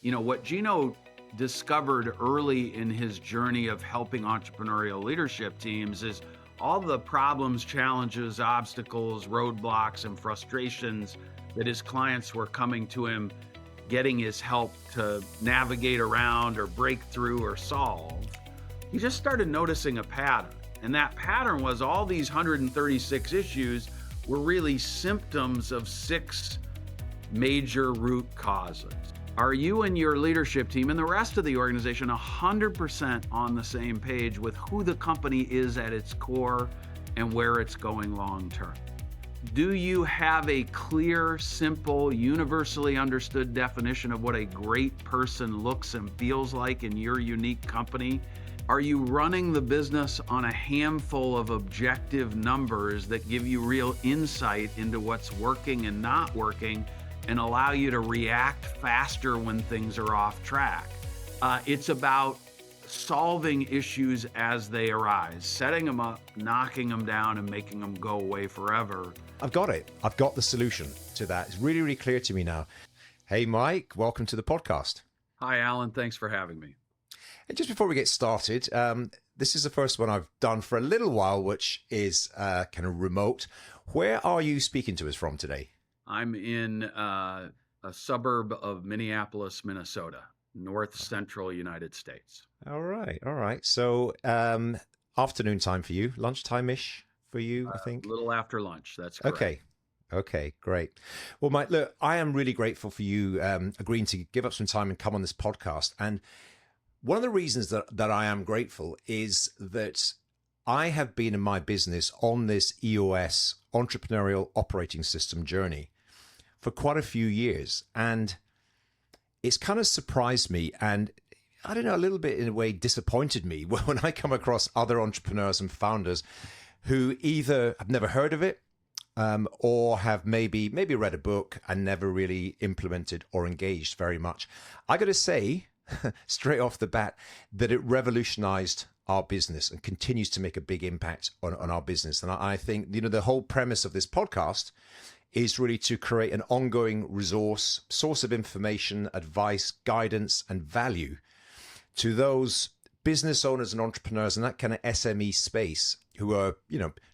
What Gino discovered early in his journey of helping entrepreneurial leadership teams is all the problems, challenges, obstacles, roadblocks, and frustrations that his clients were coming to him, getting his help to navigate around or break through or solve. He just started noticing a pattern. And that pattern was all these 136 issues were really symptoms of 6 major root causes. Are you and your leadership team and the rest of the organization 100% on the same page with who the company is at its core and where it's going long term? Do you have a clear, simple, universally understood definition of what a great person looks and feels like in your unique company? Are you running the business on a handful of objective numbers that give you real insight into what's working and not working and allow you to react faster when things are off track? It's about solving issues as they arise, setting them up, knocking them down, and making them go away forever. I've got it. I've got the solution to that. It's really, really clear to me now. Hey, Mike, welcome to the podcast. Hi, Alan. Thanks for having me. And just before we get started, this is the first one I've done for a little while, which is kind of remote. Where are you speaking to us from today? I'm in a suburb of Minneapolis, Minnesota, north central United States. All right. So afternoon time for you, lunchtime-ish for you, I think? A little after lunch, that's correct. Okay, great. Well, Mike, look, I am really grateful for you agreeing to give up some time and come on this podcast. And one of the reasons that I am grateful is that I have been in my business on this EOS, Entrepreneurial Operating System journey for quite a few years. And it's kind of surprised me and, I don't know, a little bit in a way disappointed me when I come across other entrepreneurs and founders who either have never heard of it or have maybe read a book and never really implemented or engaged very much. I got to say, straight off the bat, that it revolutionized our business and continues to make a big impact on our business. And I think, the whole premise of this podcast is really to create an ongoing resource, source of information, advice, guidance, and value to those business owners and entrepreneurs in that kind of SME space who are,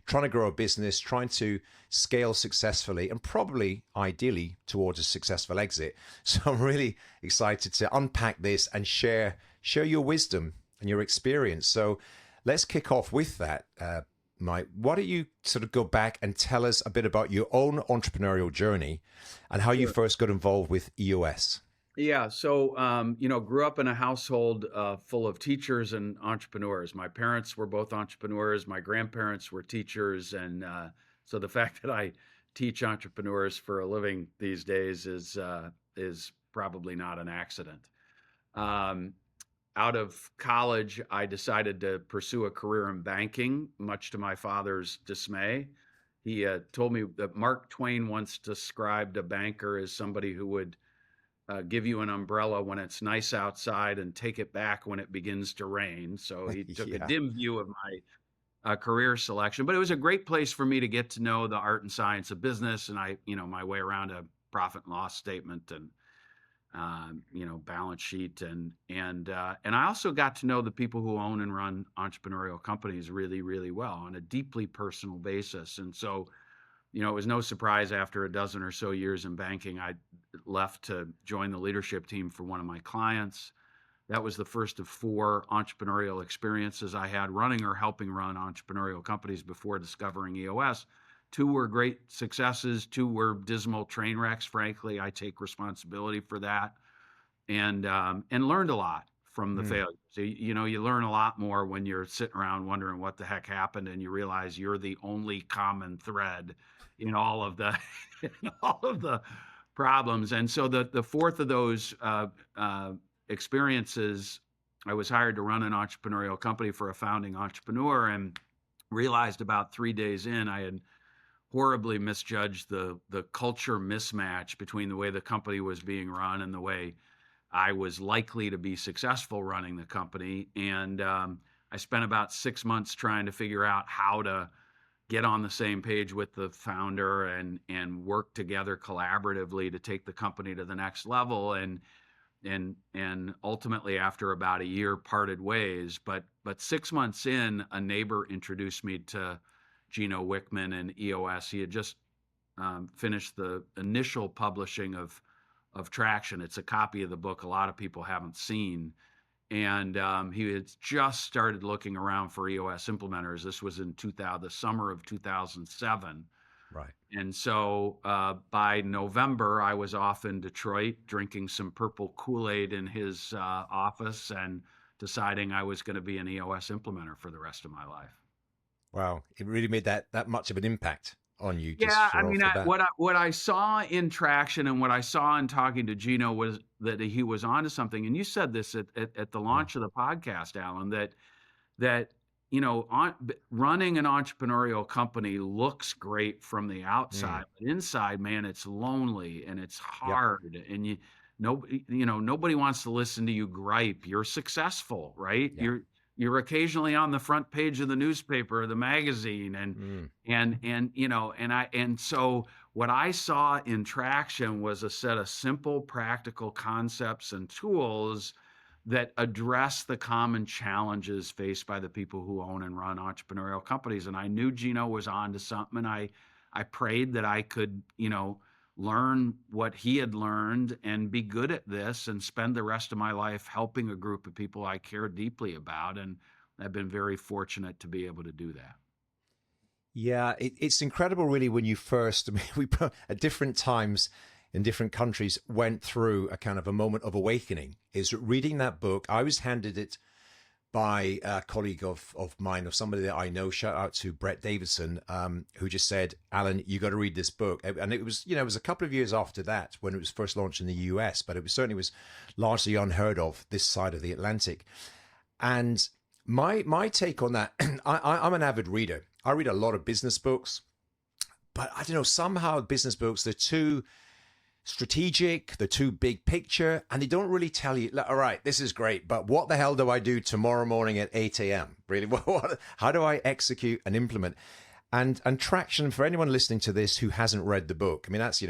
trying to grow a business, trying to scale successfully and probably ideally towards a successful exit. So I'm really excited to unpack this and share your wisdom and your experience. So let's kick off with that. Mike, why don't you sort of go back and tell us a bit about your own entrepreneurial journey and how you first got involved with EOS? Yeah. So, grew up in a household full of teachers and entrepreneurs. My parents were both entrepreneurs. My grandparents were teachers. And so the fact that I teach entrepreneurs for a living these days is probably not an accident. Out of college, I decided to pursue a career in banking, much to my father's dismay. He told me that Mark Twain once described a banker as somebody who would give you an umbrella when it's nice outside and take it back when it begins to rain. So he took a dim view of my career selection, but it was a great place for me to get to know the art and science of business. And my way around a profit and loss statement and, balance sheet. And I also got to know the people who own and run entrepreneurial companies really, really well on a deeply personal basis. And so, it was no surprise after a dozen or so years in banking, I left to join the leadership team for one of my clients. That was the first of 4 entrepreneurial experiences I had running or helping run entrepreneurial companies before discovering EOS. 2 were great successes. 2 were dismal train wrecks. Frankly, I take responsibility for that and learned a lot from the failures. So, you learn a lot more when you're sitting around wondering what the heck happened and you realize you're the only common thread in all of the problems. And so the fourth of those experiences, I was hired to run an entrepreneurial company for a founding entrepreneur and realized about 3 days in, I had horribly misjudged the culture mismatch between the way the company was being run and the way I was likely to be successful running the company. And I spent about 6 months trying to figure out how to get on the same page with the founder and work together collaboratively to take the company to the next level. And and ultimately after about a year parted ways. But 6 months in, a neighbor introduced me to Gino Wickman and EOS. He had just finished the initial publishing of Traction. It's a copy of the book a lot of people haven't seen. And he had just started looking around for EOS implementers. This was in the summer of 2007. Right. And so by November, I was off in Detroit drinking some purple Kool-Aid in his office and deciding I was going to be an EOS implementer for the rest of my life. Wow. It really made that much of an impact on you just Yeah, I for off mean, the bat. what I saw in Traction and what I saw in talking to Gino was that he was onto something. And you said this at the Mm, launch of the podcast, Alan, that running an entrepreneurial company looks great from the mm, outside, but inside, man, it's lonely and it's yep. hard, and nobody wants to listen to you gripe. You're successful, right? Yeah. You're occasionally on the front page of the newspaper or the magazine, and Mm, and and you know and so what I saw in Traction was a set of simple practical concepts and tools that address the common challenges faced by the people who own and run entrepreneurial companies. And I knew Gino was on to something. And I prayed that I could, learn what he had learned and be good at this and spend the rest of my life helping a group of people I care deeply about. And I've been very fortunate to be able to do that. yeah, it's incredible, really, when you first, I mean, at different times in different countries went through a kind of a moment of awakening. Is reading that book. I was handed it by a colleague of mine, of somebody that I know. Shout out to Brett Davidson, who just said, "Alan, you got to read this book." And it was, it was a couple of years after that when it was first launched in the US, but it was certainly was largely unheard of this side of the Atlantic. And my take on that, I'm an avid reader. I read a lot of business books, but I don't know, somehow business books, they're too strategic, they're too big picture, and they don't really tell you, all right, this is great, but what the hell do I do tomorrow morning at 8 a.m.? Really, how do I execute and implement? And Traction, for anyone listening to this who hasn't read the book, I mean, that's,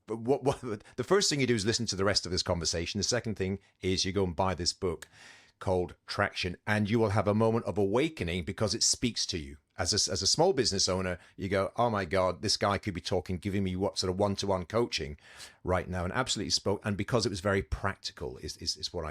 what the first thing you do is listen to the rest of this conversation. The second thing is you go and buy this book called Traction, and you will have a moment of awakening because it speaks to you. As a small business owner, you go, oh my God, this guy could be giving me what sort of one-to-one coaching right now, and absolutely spoke. And because it was very practical, is what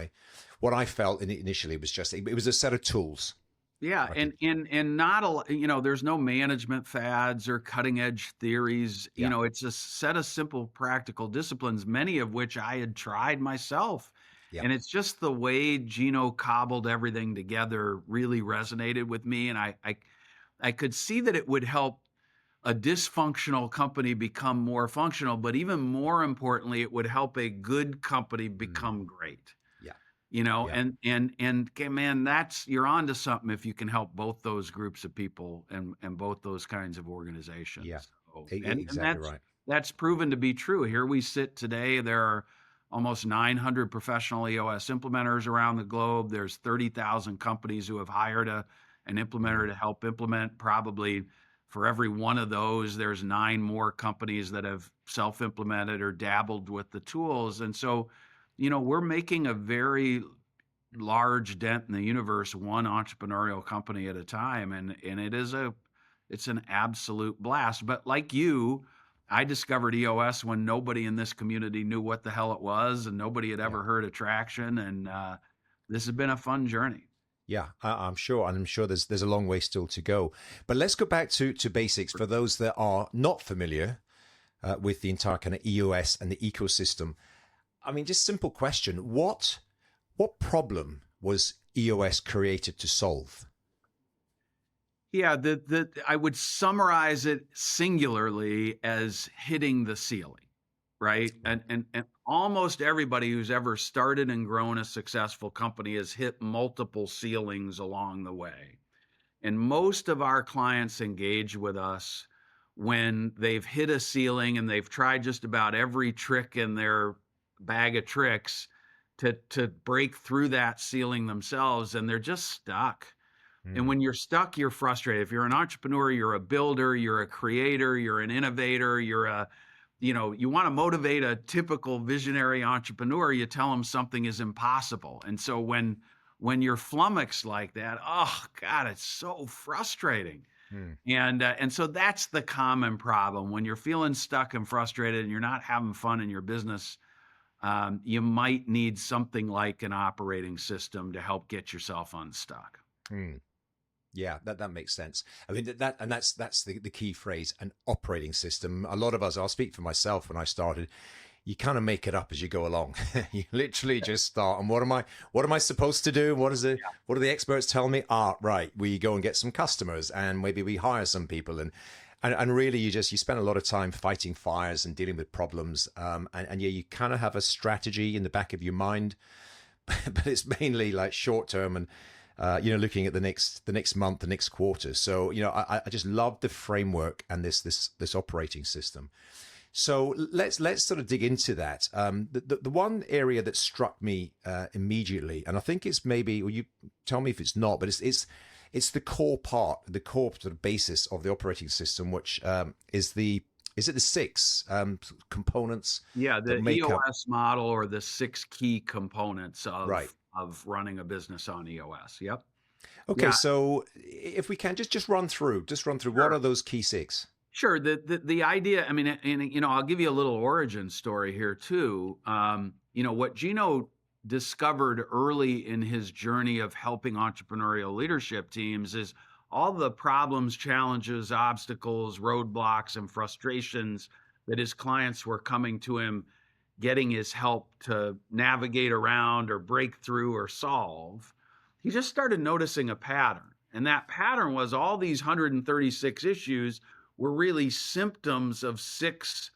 I felt initially. Was just, it was a set of tools. Yeah, and not there's no management fads or cutting edge theories. Yeah, It's a set of simple practical disciplines, many of which I had tried myself. yeah, And it's just the way Gino cobbled everything together really resonated with me. And I could see that it would help a dysfunctional company become more functional, but even more importantly, it would help a good company mm, become great. yeah, yeah, And man, you're onto something if you can help both those groups of people and both those kinds of yeah. organizations. So, and Exactly right. that's proven to be true. Here we sit today. There are almost 900 professional EOS implementers around the globe. There's 30,000 companies who have hired an implementer Mm, to help implement. Probably for every one of those, there's 9 more companies that have self-implemented or dabbled with the tools. And so, we're making a very large dent in the universe, one entrepreneurial company at a time, and it's an absolute blast. But like you, I discovered EOS when nobody in this community knew what the hell it was, and nobody had yeah. ever heard of Traction, and this has been a fun journey. Yeah, I'm sure, and I'm sure there's a long way still to go. But let's go back to basics for those that are not familiar with the entire kind of EOS and the ecosystem. I mean, just simple question: what problem was EOS created to solve? Yeah, I would summarize it singularly as hitting the ceiling. Right. And almost everybody who's ever started and grown a successful company has hit multiple ceilings along the way. And most of our clients engage with us when they've hit a ceiling and they've tried just about every trick in their bag of tricks to break through that ceiling themselves, and they're just stuck. And Mm, when you're stuck, you're frustrated. If you're an entrepreneur, you're a builder, you're a creator, you're an innovator, you want to motivate a typical visionary entrepreneur, you tell them something is impossible. And so when you're flummoxed like that, oh God, it's so frustrating. Hmm. And so that's the common problem. When you're feeling stuck and frustrated and you're not having fun in your business, you might need something like an operating system to help get yourself unstuck. Hmm. Yeah, that makes sense. I mean that's the key phrase, an operating system. A lot of us, I'll speak for myself, when I started, you kind of make it up as you go along. You literally just start. And what am I supposed to do? What do the experts tell me? Right, we go and get some customers, and maybe we hire some people, and really you spend a lot of time fighting fires and dealing with problems. And yeah, you kind of have a strategy in the back of your mind, but it's mainly like short term and looking at the next month, the next quarter. So I just love the framework and this operating system. So let's sort of dig into that. The one area that struck me immediately, and I think it's maybe, or you tell me if it's not, but it's the core part, the core sort of basis of the operating system, which is the six components Yeah, that the make up. EOS model, or the 6 key components Right. of running a business on EOS. Yep. Okay, Yeah, so if we can just run through what sure. are those key six? Sure. The idea, I mean, and I'll give you a little origin story here too. What Gino discovered early in his journey of helping entrepreneurial leadership teams is all the problems, challenges, obstacles, roadblocks, and frustrations that his clients were coming to him, getting his help to navigate around or break through or solve. He just started noticing a pattern. And that pattern was all these 136 issues were really symptoms of 6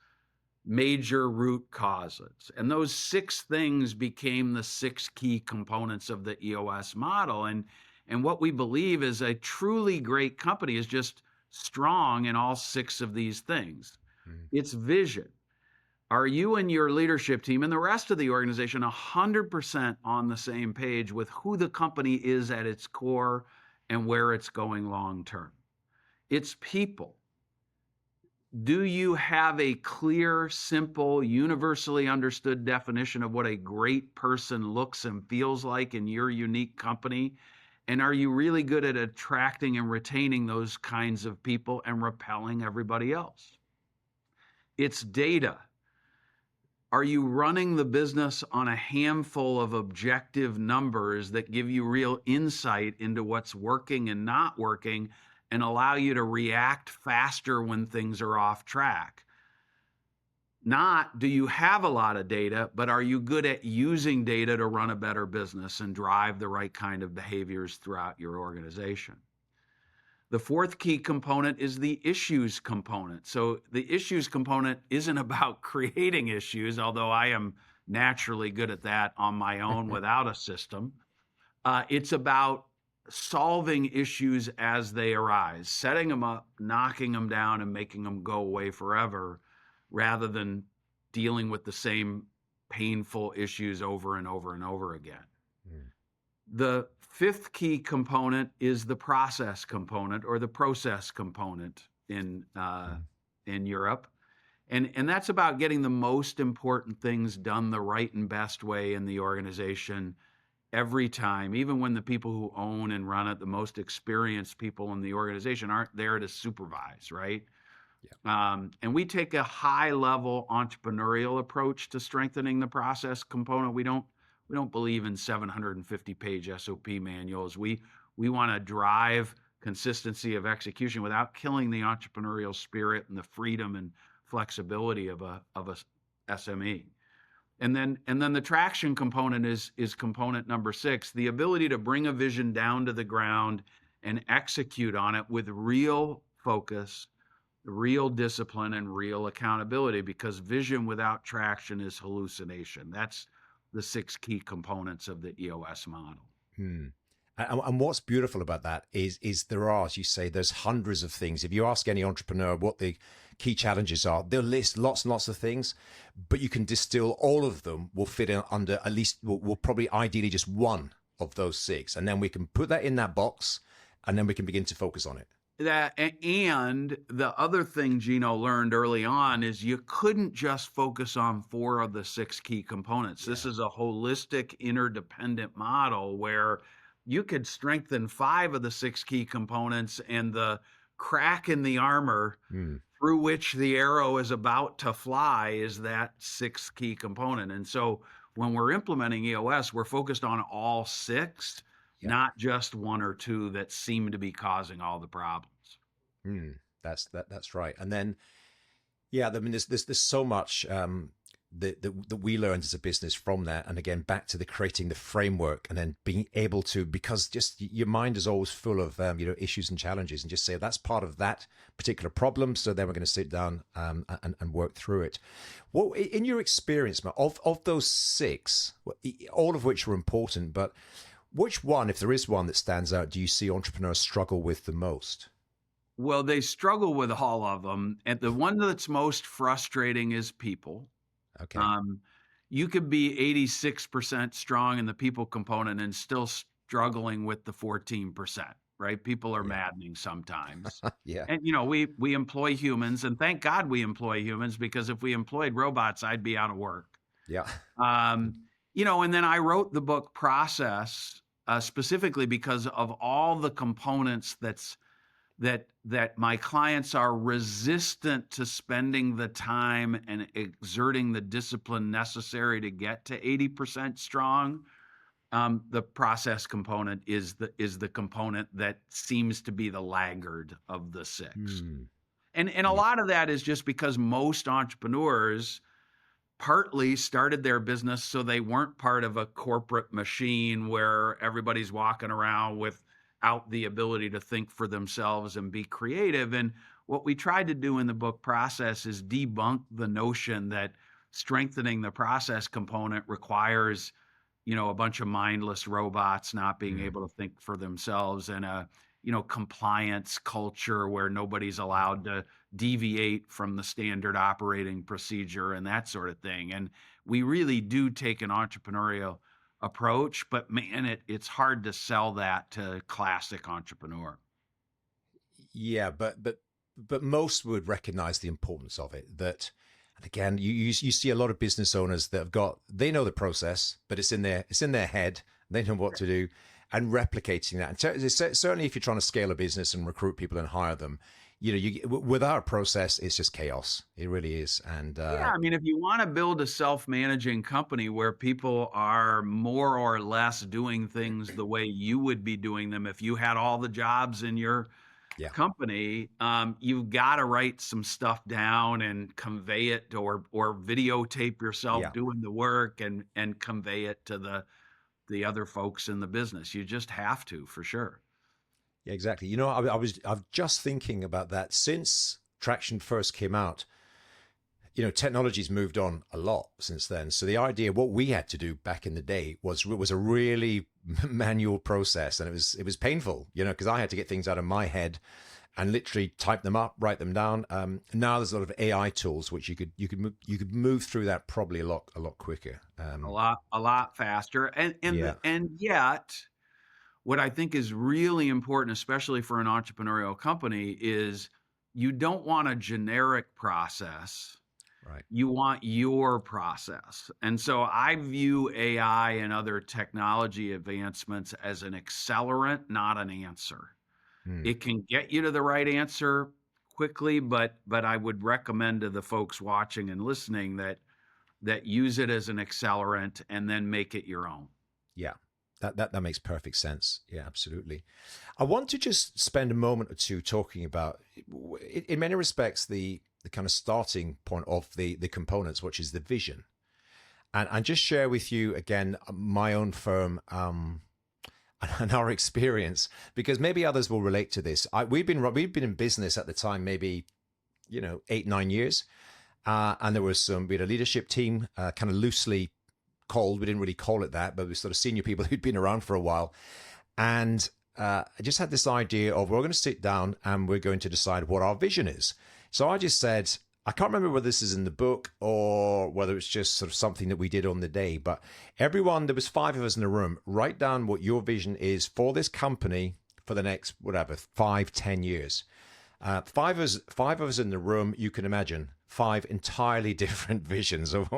major root causes. And those 6 things became the 6 key components of the EOS model. And what we believe is a truly great company is just strong in all 6 of these things. Mm. It's vision. Are you and your leadership team and the rest of the organization 100% on the same page with who the company is at its core and where it's going long term? It's people. Do you have a clear, simple, universally understood definition of what a great person looks and feels like in your unique company? And are you really good at attracting and retaining those kinds of people and repelling everybody else? It's data. Are you running the business on a handful of objective numbers that give you real insight into what's working and not working and allow you to react faster when things are off track? Not, do you have a lot of data, but are you good at using data to run a better business and drive the right kind of behaviors throughout your organization? The 4th key component is the issues component. So the issues component isn't about creating issues, although I am naturally good at that on my own without a system. It's about solving issues as they arise, setting them up, knocking them down, and making them go away forever, rather than dealing with the same painful issues over and over and over again. Mm. The 5th key component is the process component, or the process component in Mm. Europe. And that's about getting the most important things done the right and best way in the organization every time, even when the people who own and run it, the most experienced people in the organization, aren't there to supervise, right? And we take a high level entrepreneurial approach to strengthening the process component. We don't believe in 750-page SOP manuals. We want to drive consistency of execution without killing the entrepreneurial spirit and the freedom and flexibility of a SME. And then the traction component is component number 6, the ability to bring a vision down to the ground and execute on it with real focus, real discipline, and real accountability, because vision without traction is hallucination. That's the 6 key components of the EOS model. Hmm. And what's beautiful about that is there are, as you say, there's hundreds of things. If you ask any entrepreneur what the key challenges are, they'll list lots and lots of things, but you can distill all of them will fit in under at least, will probably ideally just one of those 6. And then we can put that in that box, and then we can begin to focus on it. And the other thing Gino learned early on is you couldn't just focus on 4 of the 6 key components. This Yeah. is a holistic, interdependent model where you could strengthen 5 of the 6 key components, and the crack in the armor Mm. through which the arrow is about to fly is that 6th key component. And so when we're implementing EOS, we're focused on all 6, Yeah. not just 1 or 2 that seem to be causing all the problems. Mm. That's right. And then, yeah, I mean, there's so much that we learned as a business from that. And again, back to the creating the framework and then being able to, because just your mind is always full of issues and challenges, and just say that's part of that particular problem. So then we're going to sit down and work through it. Well, in your experience, Matt, of those 6, all of which were important, but which one, if there is one that stands out, do you see entrepreneurs struggle with the most? Well, they struggle with all of them. And the one that's most frustrating is people. Okay. Um, you could be 86% strong in the people component and still struggling with the 14%, right? People are Yeah. maddening sometimes. Yeah. And we employ humans, and thank God we employ humans, because if we employed robots, I'd be out of work. Yeah. And then I wrote the book Process specifically because of all the components that my clients are resistant to spending the time and exerting the discipline necessary to get to 80% strong. The process component is the component that seems to be the laggard of the 6. Hmm. And a Yeah. lot of that is just because most entrepreneurs partly started their business so they weren't part of a corporate machine where everybody's walking around without the ability to think for themselves and be creative. And what we tried to do in the book Process is debunk the notion that strengthening the process component requires a bunch of mindless robots not being Mm. able to think for themselves, and a compliance culture where nobody's Yeah. allowed to deviate from the standard operating procedure and that sort of thing. And we really do take an entrepreneurial approach, but man, it's hard to sell that to classic entrepreneur. Yeah, but most would recognize the importance of it. That, and again, you see a lot of business owners that they know the process, but it's in their head. They know what to do, and replicating that. And certainly, if you're trying to scale a business and recruit people and hire them, without a process, it's just chaos. It really is. And Yeah, I mean, if you want to build a self-managing company where people are more or less doing things the way you would be doing them if you had all the jobs in your yeah, company, you've got to write some stuff down and convey it, or videotape yourself yeah. doing the work and convey it to the other folks in the business. You just have to, for sure. Yeah, exactly. I was just thinking about that since Traction first came out. Technology's moved on a lot since then. So the idea, what we had to do back in the day was a really manual process, and it was painful, because I had to get things out of my head and literally type them up, write them down. Now there's a lot of AI tools which you could move through that probably a lot quicker. A lot faster. Yeah, And yet, what I think is really important, especially for an entrepreneurial company, is you don't want a generic process. right. You want your process. And so I view AI and other technology advancements as an accelerant, not an answer. Hmm. It can get you to the right answer quickly, but I would recommend to the folks watching and listening that use it as an accelerant and then make it your own. Yeah, that makes perfect sense. Yeah, absolutely. I want to just spend a moment or two talking about, in many respects, the kind of starting point of the components, which is the vision, and just share with you again my own firm and our experience, because maybe others will relate to this. We've been in business at the time, maybe 8-9 years, and we had a leadership team, kind of loosely called. We didn't really call it that, but we sort of senior people who'd been around for a while. And I just had this idea of, we're going to sit down and we're going to decide what our vision is. So I just said, I can't remember whether this is in the book or whether it's just sort of something that we did on the day, but everyone, there was 5 of us in the room, write down what your vision is for this company for the next, whatever, 5, 10 years. Five of us in the room, you can imagine, five entirely different visions of,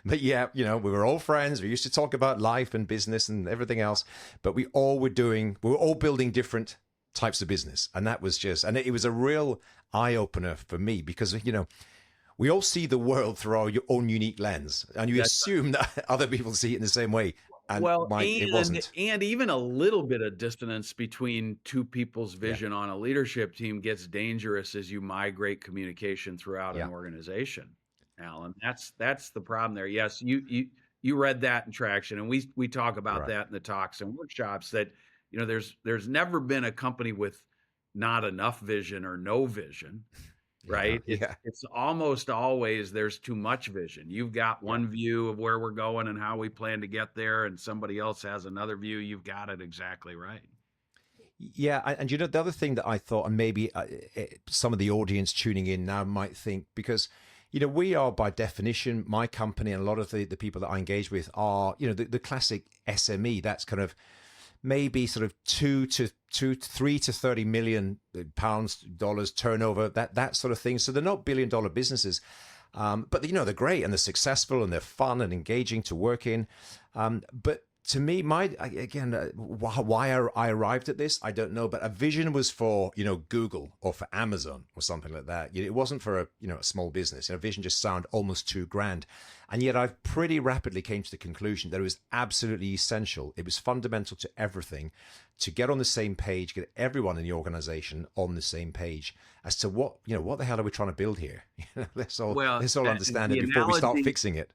but yeah, we were all friends. We used to talk about life and business and everything else, but we were all building different types of business. And that was and it was a real eye opener for me because, we all see the world through our own unique lens, and you assume that other people see it in the same way. And Well, Mike, it wasn't. and even a little bit of dissonance between two people's vision on a leadership team gets dangerous as you migrate communication throughout an organization. Alan, that's the problem there. Yes, you read that in Traction, and we talk about that in the talks and workshops that there's never been a company with not enough vision or no vision. Right? It's almost always there's too much vision. You've got one view of where we're going and how we plan to get there, and somebody else has another view. You've got it exactly right. Yeah, and the other thing that I thought, and maybe some of the audience tuning in now might think, because we are by definition, my company and a lot of the people that I engage with are, the classic SME. That's kind of maybe sort of 3 to 30 million pounds, dollars turnover, that sort of thing. So they're not billion-dollar businesses, but they're great and they're successful and they're fun and engaging to work in. But to me, why I arrived at this, I don't know. But a vision was for Google or for Amazon or something like that. It wasn't for a small business. A vision just sounded almost too grand. And yet I pretty rapidly came to the conclusion that it was absolutely essential. It was fundamental to everything to get on the same page, get everyone in the organization on the same page as to what the hell are we trying to build here? Let's all understand it before we start fixing it.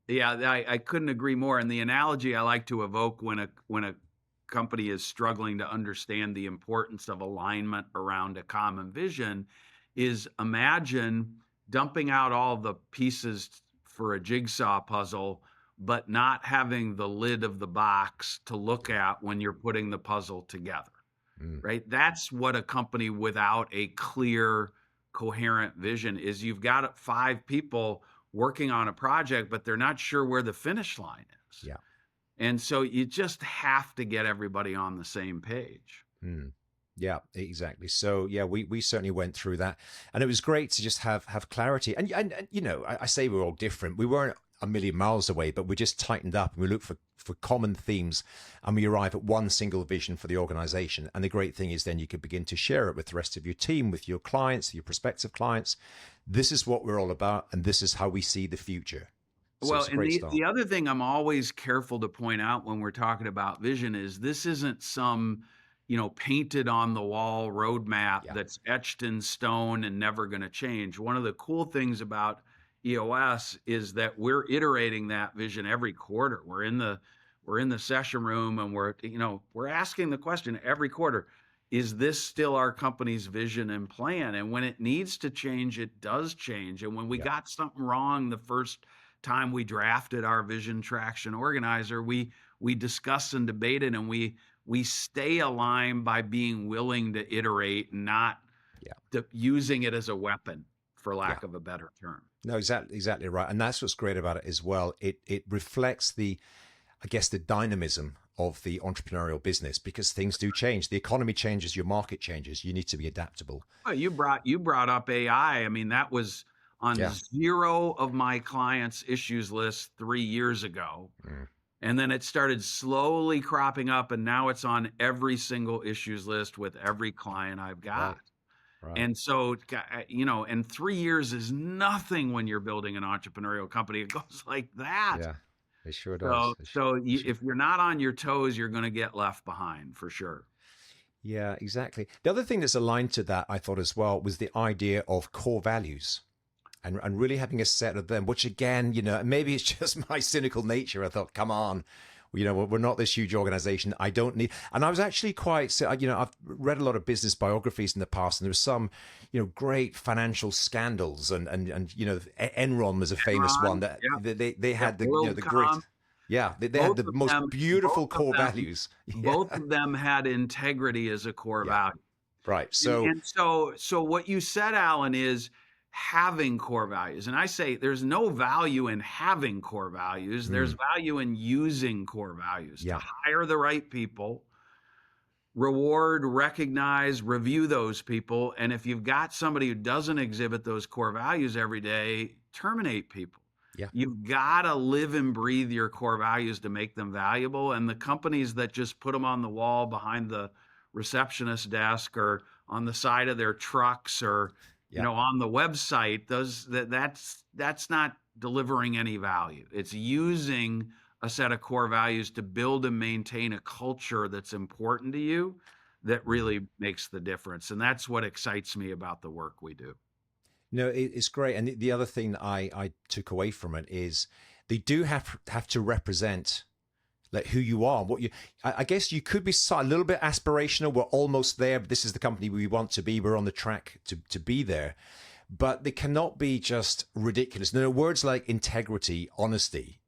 Yeah, I couldn't agree more. And the analogy I like to evoke when a company is struggling to understand the importance of alignment around a common vision is imagine dumping out all the pieces for a jigsaw puzzle, but not having the lid of the box to look at when you're putting the puzzle together, right? That's what a company without a clear, coherent vision is. You've got 5 people working on a project, but they're not sure where the finish line is. Yeah. And so you just have to get everybody on the same page. Yeah, exactly. So yeah, we certainly went through that, and it was great to just have clarity. And I say we're all different. We weren't a million miles away, but we just tightened up and we looked for common themes, and we arrive at one single vision for the organization. And the great thing is then you could begin to share it with the rest of your team, with your clients, your prospective clients. This is what we're all about, and this is how we see the future. So well, and the other thing I'm always careful to point out when we're talking about vision is this isn't some painted on the wall roadmap that's etched in stone and never going to change. One of the cool things about EOS is that we're iterating that vision every quarter. We're in the session room and we're asking the question every quarter, is this still our company's vision and plan? And when it needs to change, it does change. And when we got something wrong the first time we drafted our vision traction organizer, we discussed and debated, and we stay aligned by being willing to iterate and not using it as a weapon, for lack of a better term. No, exactly right. And that's what's great about it as well. It reflects the dynamism of the entrepreneurial business, because things do change. The economy changes, your market changes. You need to be adaptable. Well, you brought up AI. I mean, that was on 0 of my clients' issues list 3 years ago. And then it started slowly cropping up, and now it's on every single issues list with every client I've got. Right. And so, and 3 years is nothing when you're building an entrepreneurial company. It goes like that. Yeah, it sure does. If you're not on your toes, you're going to get left behind for sure. Yeah, exactly. The other thing that's aligned to that, I thought as well, was the idea of core values. And really having a set of them, which again, maybe it's just my cynical nature. I thought, come on, we're not this huge organization. I don't need. And I was actually quite, I've read a lot of business biographies in the past, and there was some, great financial scandals, and Enron was a famous one that they had the great. Yeah, they had the most beautiful core values. Both of them had integrity as a core value. Right. So what you said, Alan, is having core values. And I say there's no value in having core values. There's value in using core values to hire the right people, reward, recognize, review those people. And if you've got somebody who doesn't exhibit those core values every day, terminate people. Yeah. You've got to live and breathe your core values to make them valuable. And the companies that just put them on the wall behind the receptionist desk or on the side of their trucks or Yeah. on the website, that's not delivering any value. It's using a set of core values to build and maintain a culture that's important to you that Mm. really makes the difference. And that's what excites me about the work we do. No, it's great. And the other thing I took away from it is they do have to represent like who you are, what you. I guess you could be a little bit aspirational. We're almost there, but this is the company we want to be. We're on the track to be there, but they cannot be just ridiculous. No, words like integrity, honesty.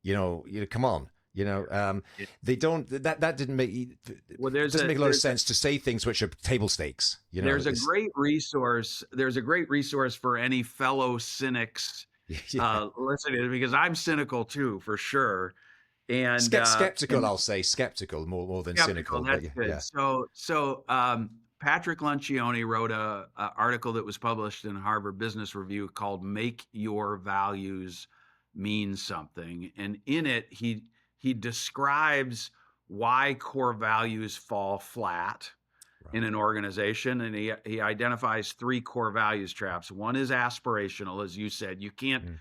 Come on. They don't. That didn't make. Well, It doesn't make a lot of sense to say things which are table stakes. there's a great resource. There's a great resource for any fellow cynics Yeah. listening, because I'm cynical too, for sure. And Skeptical, I'll say skeptical more than skeptical. cynical. But That's good. yeah, So Patrick Lencioni wrote a article that was published in Harvard Business Review called "Make Your Values Mean Something," and in it he describes why core values fall flat right. in an organization, and he identifies three core values traps. One is aspirational, as you said. Mm,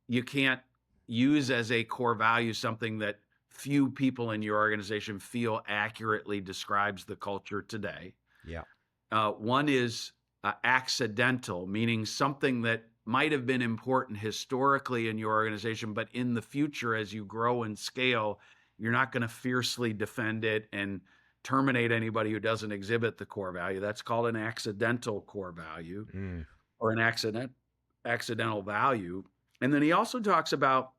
You can't use as a core value something that few people in your organization feel accurately describes the culture today. yeah. One is accidental, meaning something that might have been important historically in your organization, but in the future, as you grow and scale, you're not going to fiercely defend it and terminate anybody who doesn't exhibit the core value. That's called an accidental core value Mm, or an accidental value. And then he also talks about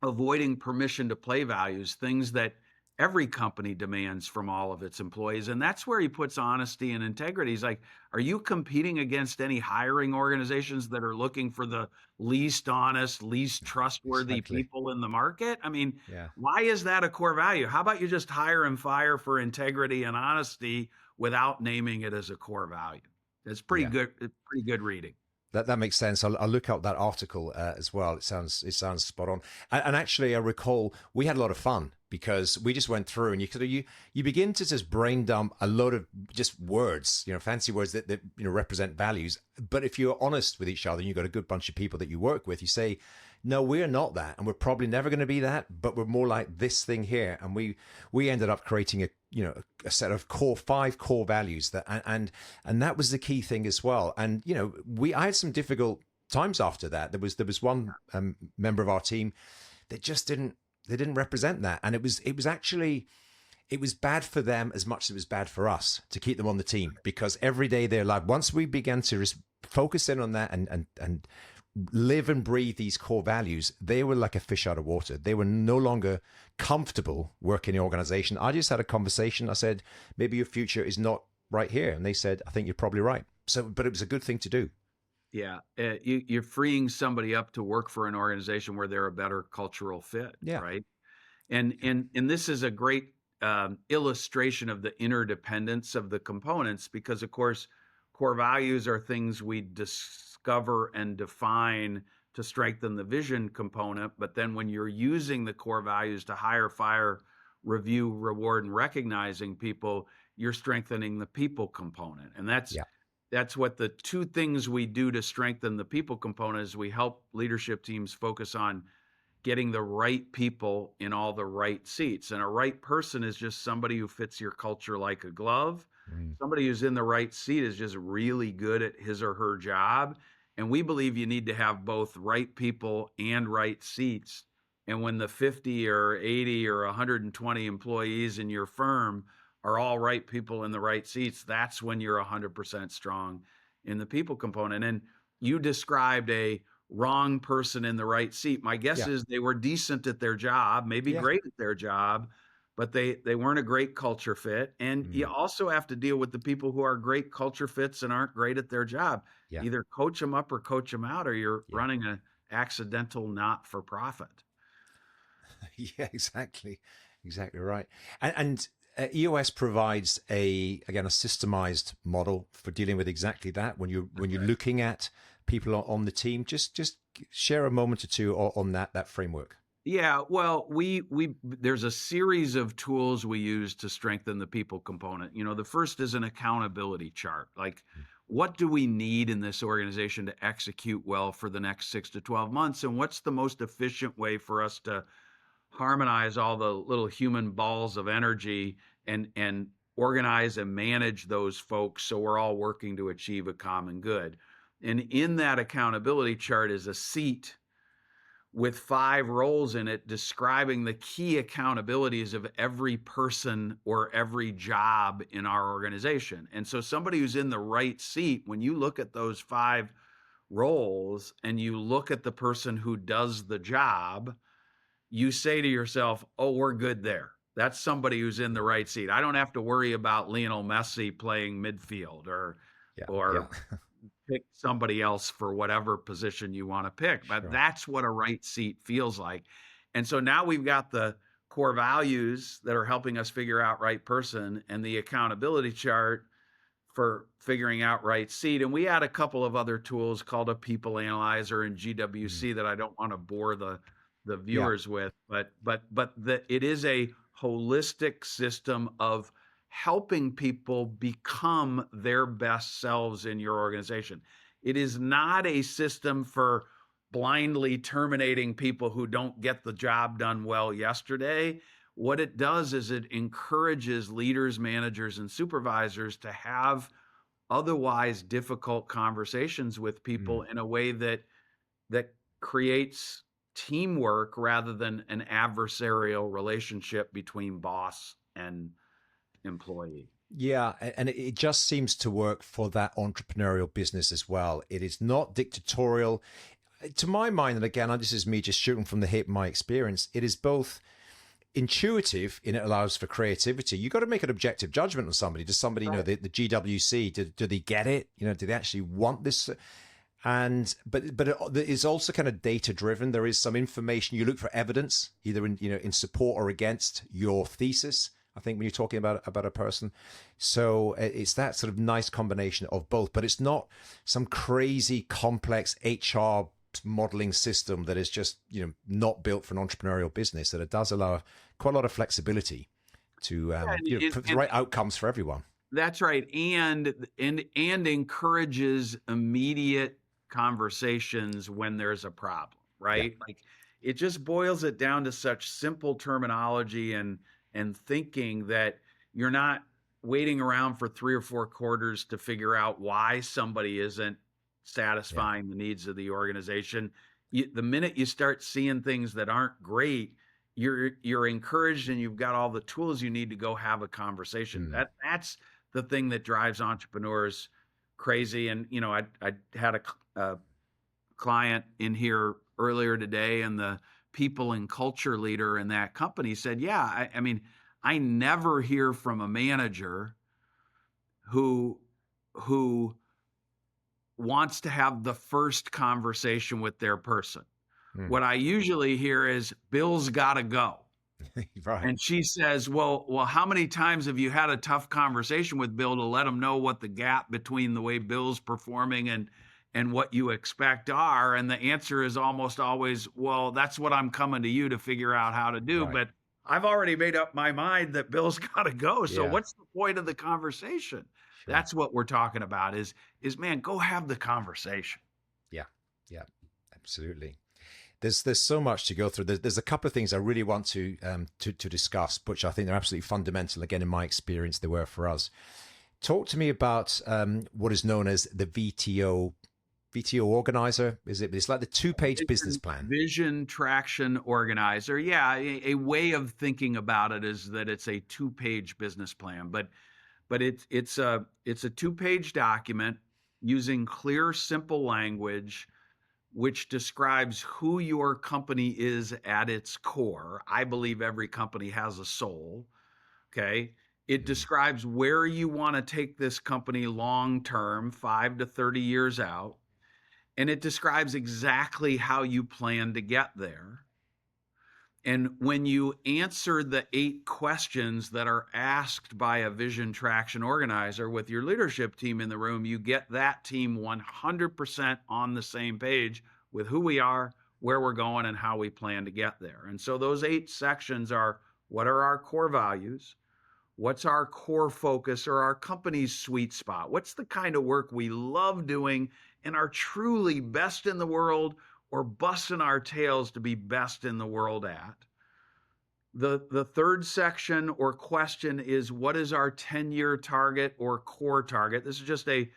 avoiding permission to play values, things that every company demands from all of its employees. And that's where he puts honesty and integrity. He's like, are you competing against any hiring organizations that are looking for the least honest, least trustworthy exactly. people in the market? I mean, Yeah. why is that a core value? How about you just hire and fire for integrity and honesty without naming it as a core value? It's Yeah. pretty good reading. That makes sense. I'll look up that article as well. It sounds spot on. And actually, I recall we had a lot of fun because we just went through and you begin to just brain dump a lot of just words, fancy words that represent values. But if you're honest with each other, and you've got a good bunch of people that you work with, you say, no, we're not that, and we're probably never going to be that, but we're more like this thing here. And we ended up creating a set of five core values and that was the key thing as well. And I had some difficult times after that. There was one member of our team that just didn't represent that, and it was bad for them as much as it was bad for us to keep them on the team, because every day they're like, once we began to focus in on that and live and breathe these core values, they were like a fish out of water. They were no longer comfortable working in the organization. I just had a conversation. I said, maybe your future is not right here. And they said, I think you're probably right. So, but it was a good thing to do. Yeah, you're freeing somebody up to work for an organization where they're a better cultural fit, Yeah. right? And this is a great illustration of the interdependence of the components, because of course, core values are things we discover and define to strengthen the vision component. But then when you're using the core values to hire, fire, review, reward, and recognizing people, you're strengthening the people component. And Yeah. that's what the two things we do to strengthen the people component is. We help leadership teams focus on getting the right people in all the right seats. And a right person is just somebody who fits your culture like a glove. Mm. Somebody who's in the right seat is just really good at his or her job. And we believe you need to have both right people and right seats. And when the 50 or 80 or 120 employees in your firm are all right people in the right seats, that's when you're 100% strong in the people component. And you described a wrong person in the right seat. My guess Yeah. is they were decent at their job, maybe Yeah. great at their job, but they weren't a great culture fit. And you Mm. also have to deal with the people who are great culture fits and aren't great at their job. Yeah. Either coach them up or coach them out, or you're Yeah. running an accidental not for profit. Yeah, exactly. Exactly right. And EOS provides again a systemized model for dealing with exactly that. When you're looking at people on the team, just share a moment or two on that framework. Yeah, well, we there's a series of tools we use to strengthen the people component. The first is an accountability chart. Like, what do we need in this organization to execute well for the next 6 to 12 months, and what's the most efficient way for us to harmonize all the little human balls of energy and organize and manage those folks so we're all working to achieve a common good. And in that accountability chart is a seat with 5 roles in it describing the key accountabilities of every person or every job in our organization. And so somebody who's in the right seat, when you look at those 5 roles and you look at the person who does the job, you say to yourself, oh, we're good there. That's somebody who's in the right seat. I don't have to worry about Lionel Messi playing midfield or Yeah, yeah, or pick somebody else for whatever position you want to pick. But sure. that's what a right seat feels like. And so now we've got the core values that are helping us figure out right person and the accountability chart for figuring out right seat. And we add a couple of other tools called a people analyzer and Mm. GWC that I don't want to bore the Yeah. viewers with, but it is a holistic system of helping people become their best selves in your organization. It is not a system for blindly terminating people who don't get the job done well yesterday. What it does is it encourages leaders, managers, and supervisors to have otherwise difficult conversations with people Mm. in a way that creates teamwork rather than an adversarial relationship between boss and employee. Yeah, and it just seems to work for that entrepreneurial business as well. It is not dictatorial. To my mind, and again, this is me just shooting from the hip, my experience, it is both intuitive in it allows for creativity. You got to make an objective judgment on somebody. Does somebody, Right. the GWC, do they get it? Do they actually want this? And but it's also kind of data driven. There is some information. You look for evidence, either in support or against your thesis. I think when you're talking about a person, so it's that sort of nice combination of both. But it's not some crazy complex HR modeling system that is just not built for an entrepreneurial business. That it does allow quite a lot of flexibility to Yeah, for the right outcomes for everyone. that's right. And encourages immediate conversations when there's a problem, Yeah. right? Like, it just boils it down to such simple terminology and thinking that you're not waiting around for 3 or 4 quarters to figure out why somebody isn't Yeah. satisfying the needs of the organization. The minute you start seeing things that aren't great, you're encouraged and you've got all the tools you need to go have a conversation. Mm. That's the thing that drives entrepreneurs crazy. And I had a client in here earlier today, and the people and culture leader in that company said, "Yeah, I mean, I never hear from a manager who who wants to have the first conversation with their person. Mm. What I usually hear is Bill's got to go." Right. And she says, well, how many times have you had a tough conversation with Bill to let him know what the gap between the way Bill's performing and what you expect are? And the answer is almost always, well, that's what I'm coming to you to figure out how to do. Right. But I've already made up my mind that Bill's got to go. So Yeah. what's the point of the conversation? Sure. That's what we're talking about is man, go have the conversation. Yeah. Yeah. Absolutely. There's so much to go through. There's a couple of things I really want to discuss, which I think are absolutely fundamental. Again, in my experience, they were for us. Talk to me about what is known as the VTO organizer. Is it? It's like the 2-page business plan. Vision traction organizer. Yeah, a way of thinking about it is that it's a 2-page business plan, but it's a 2-page document using clear, simple language which describes who your company is at its core. I believe every company has a soul. Okay. It Mm. describes where you want to take this company long term, 5 to 30 years out. And it describes exactly how you plan to get there. And when you answer the 8 questions that are asked by a vision traction organizer with your leadership team in the room, you get that team 100% on the same page with who we are, where we're going, and how we plan to get there. And so those 8 sections are: what are our core values? What's our core focus or our company's sweet spot? What's the kind of work we love doing and are truly best in the world or busting our tails to be best in the world at? The third section or question is: what is our 10-year target or core target? This is just a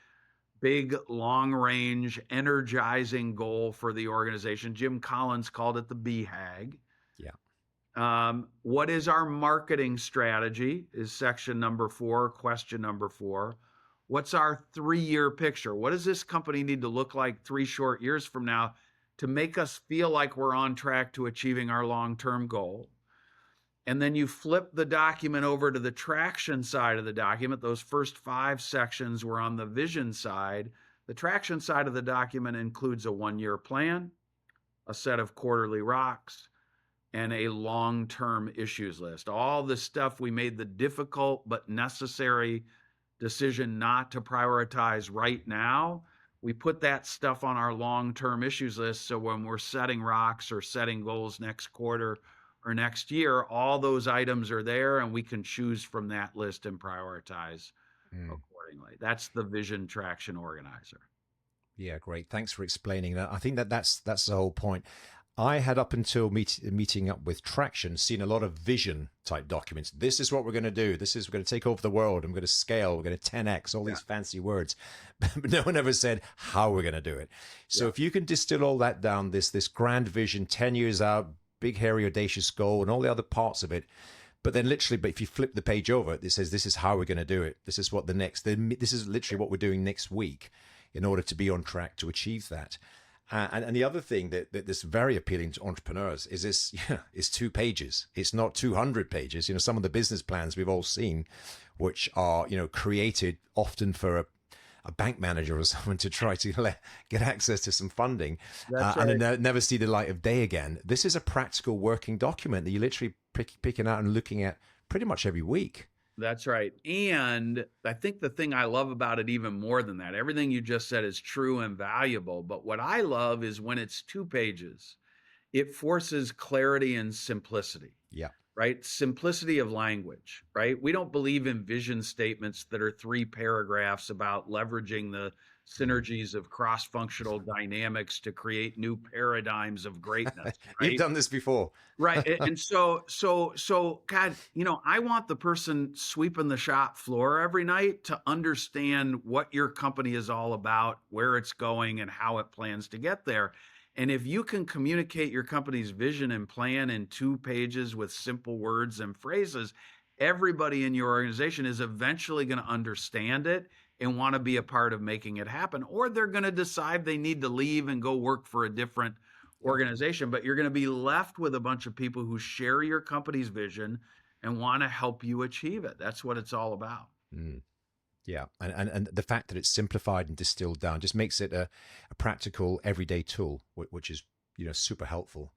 big, long range, energizing goal for the organization. Jim Collins called it the BHAG. Yeah. What is our marketing strategy is section number 4, question number 4. What's our 3-year picture? What does this company need to look like 3 short years from now to make us feel like we're on track to achieving our long-term goal? And then you flip the document over to the traction side of the document. Those first 5 sections were on the vision side. The traction side of the document includes a 1-year plan, a set of quarterly rocks, and a long-term issues list. All the stuff we made the difficult but necessary decision not to prioritize right now, we put that stuff on our long-term issues list. So when we're setting rocks or setting goals next quarter or next year, all those items are there and we can choose from that list and prioritize accordingly. That's the vision traction organizer. Yeah, great. Thanks for explaining that. I think that's the whole point. I had, up until meeting up with Traction, seen a lot of vision type documents. This is what we're going to do. We're going to take over the world. I'm going to scale. We're going to 10x, all these fancy words. But no one ever said how we're going to do it. So if you can distill all that down, this grand vision, 10 years out, big, hairy, audacious goal, and all the other parts of it. But then but if you flip the page over, it says, this is how we're going to do it. This is this is literally what we're doing next week in order to be on track to achieve that. And the other thing that's very appealing to entrepreneurs is this: it's 2 pages. It's not 200 pages. Some of the business plans we've all seen, which are, created often for a bank manager or someone to try to get access to some funding, and then never see the light of day again. This is a practical working document that you're literally picking out and looking at pretty much every week. That's right. And I think the thing I love about it even more than that, everything you just said is true and valuable. But what I love is when it's 2 pages, it forces clarity and simplicity. Yeah. Right? Simplicity of language, right? We don't believe in vision statements that are 3 paragraphs about leveraging the synergies of cross-functional dynamics to create new paradigms of greatness. Right? You've done this before. Right. And so, God, I want the person sweeping the shop floor every night to understand what your company is all about, where it's going, and how it plans to get there. And if you can communicate your company's vision and plan in 2 pages with simple words and phrases, everybody in your organization is eventually going to understand it and want to be a part of making it happen, or they're going to decide they need to leave and go work for a different organization. But you're going to be left with a bunch of people who share your company's vision and want to help you achieve it. That's what it's all about. Yeah, and the fact that it's simplified and distilled down just makes it a practical everyday tool, which is super helpful.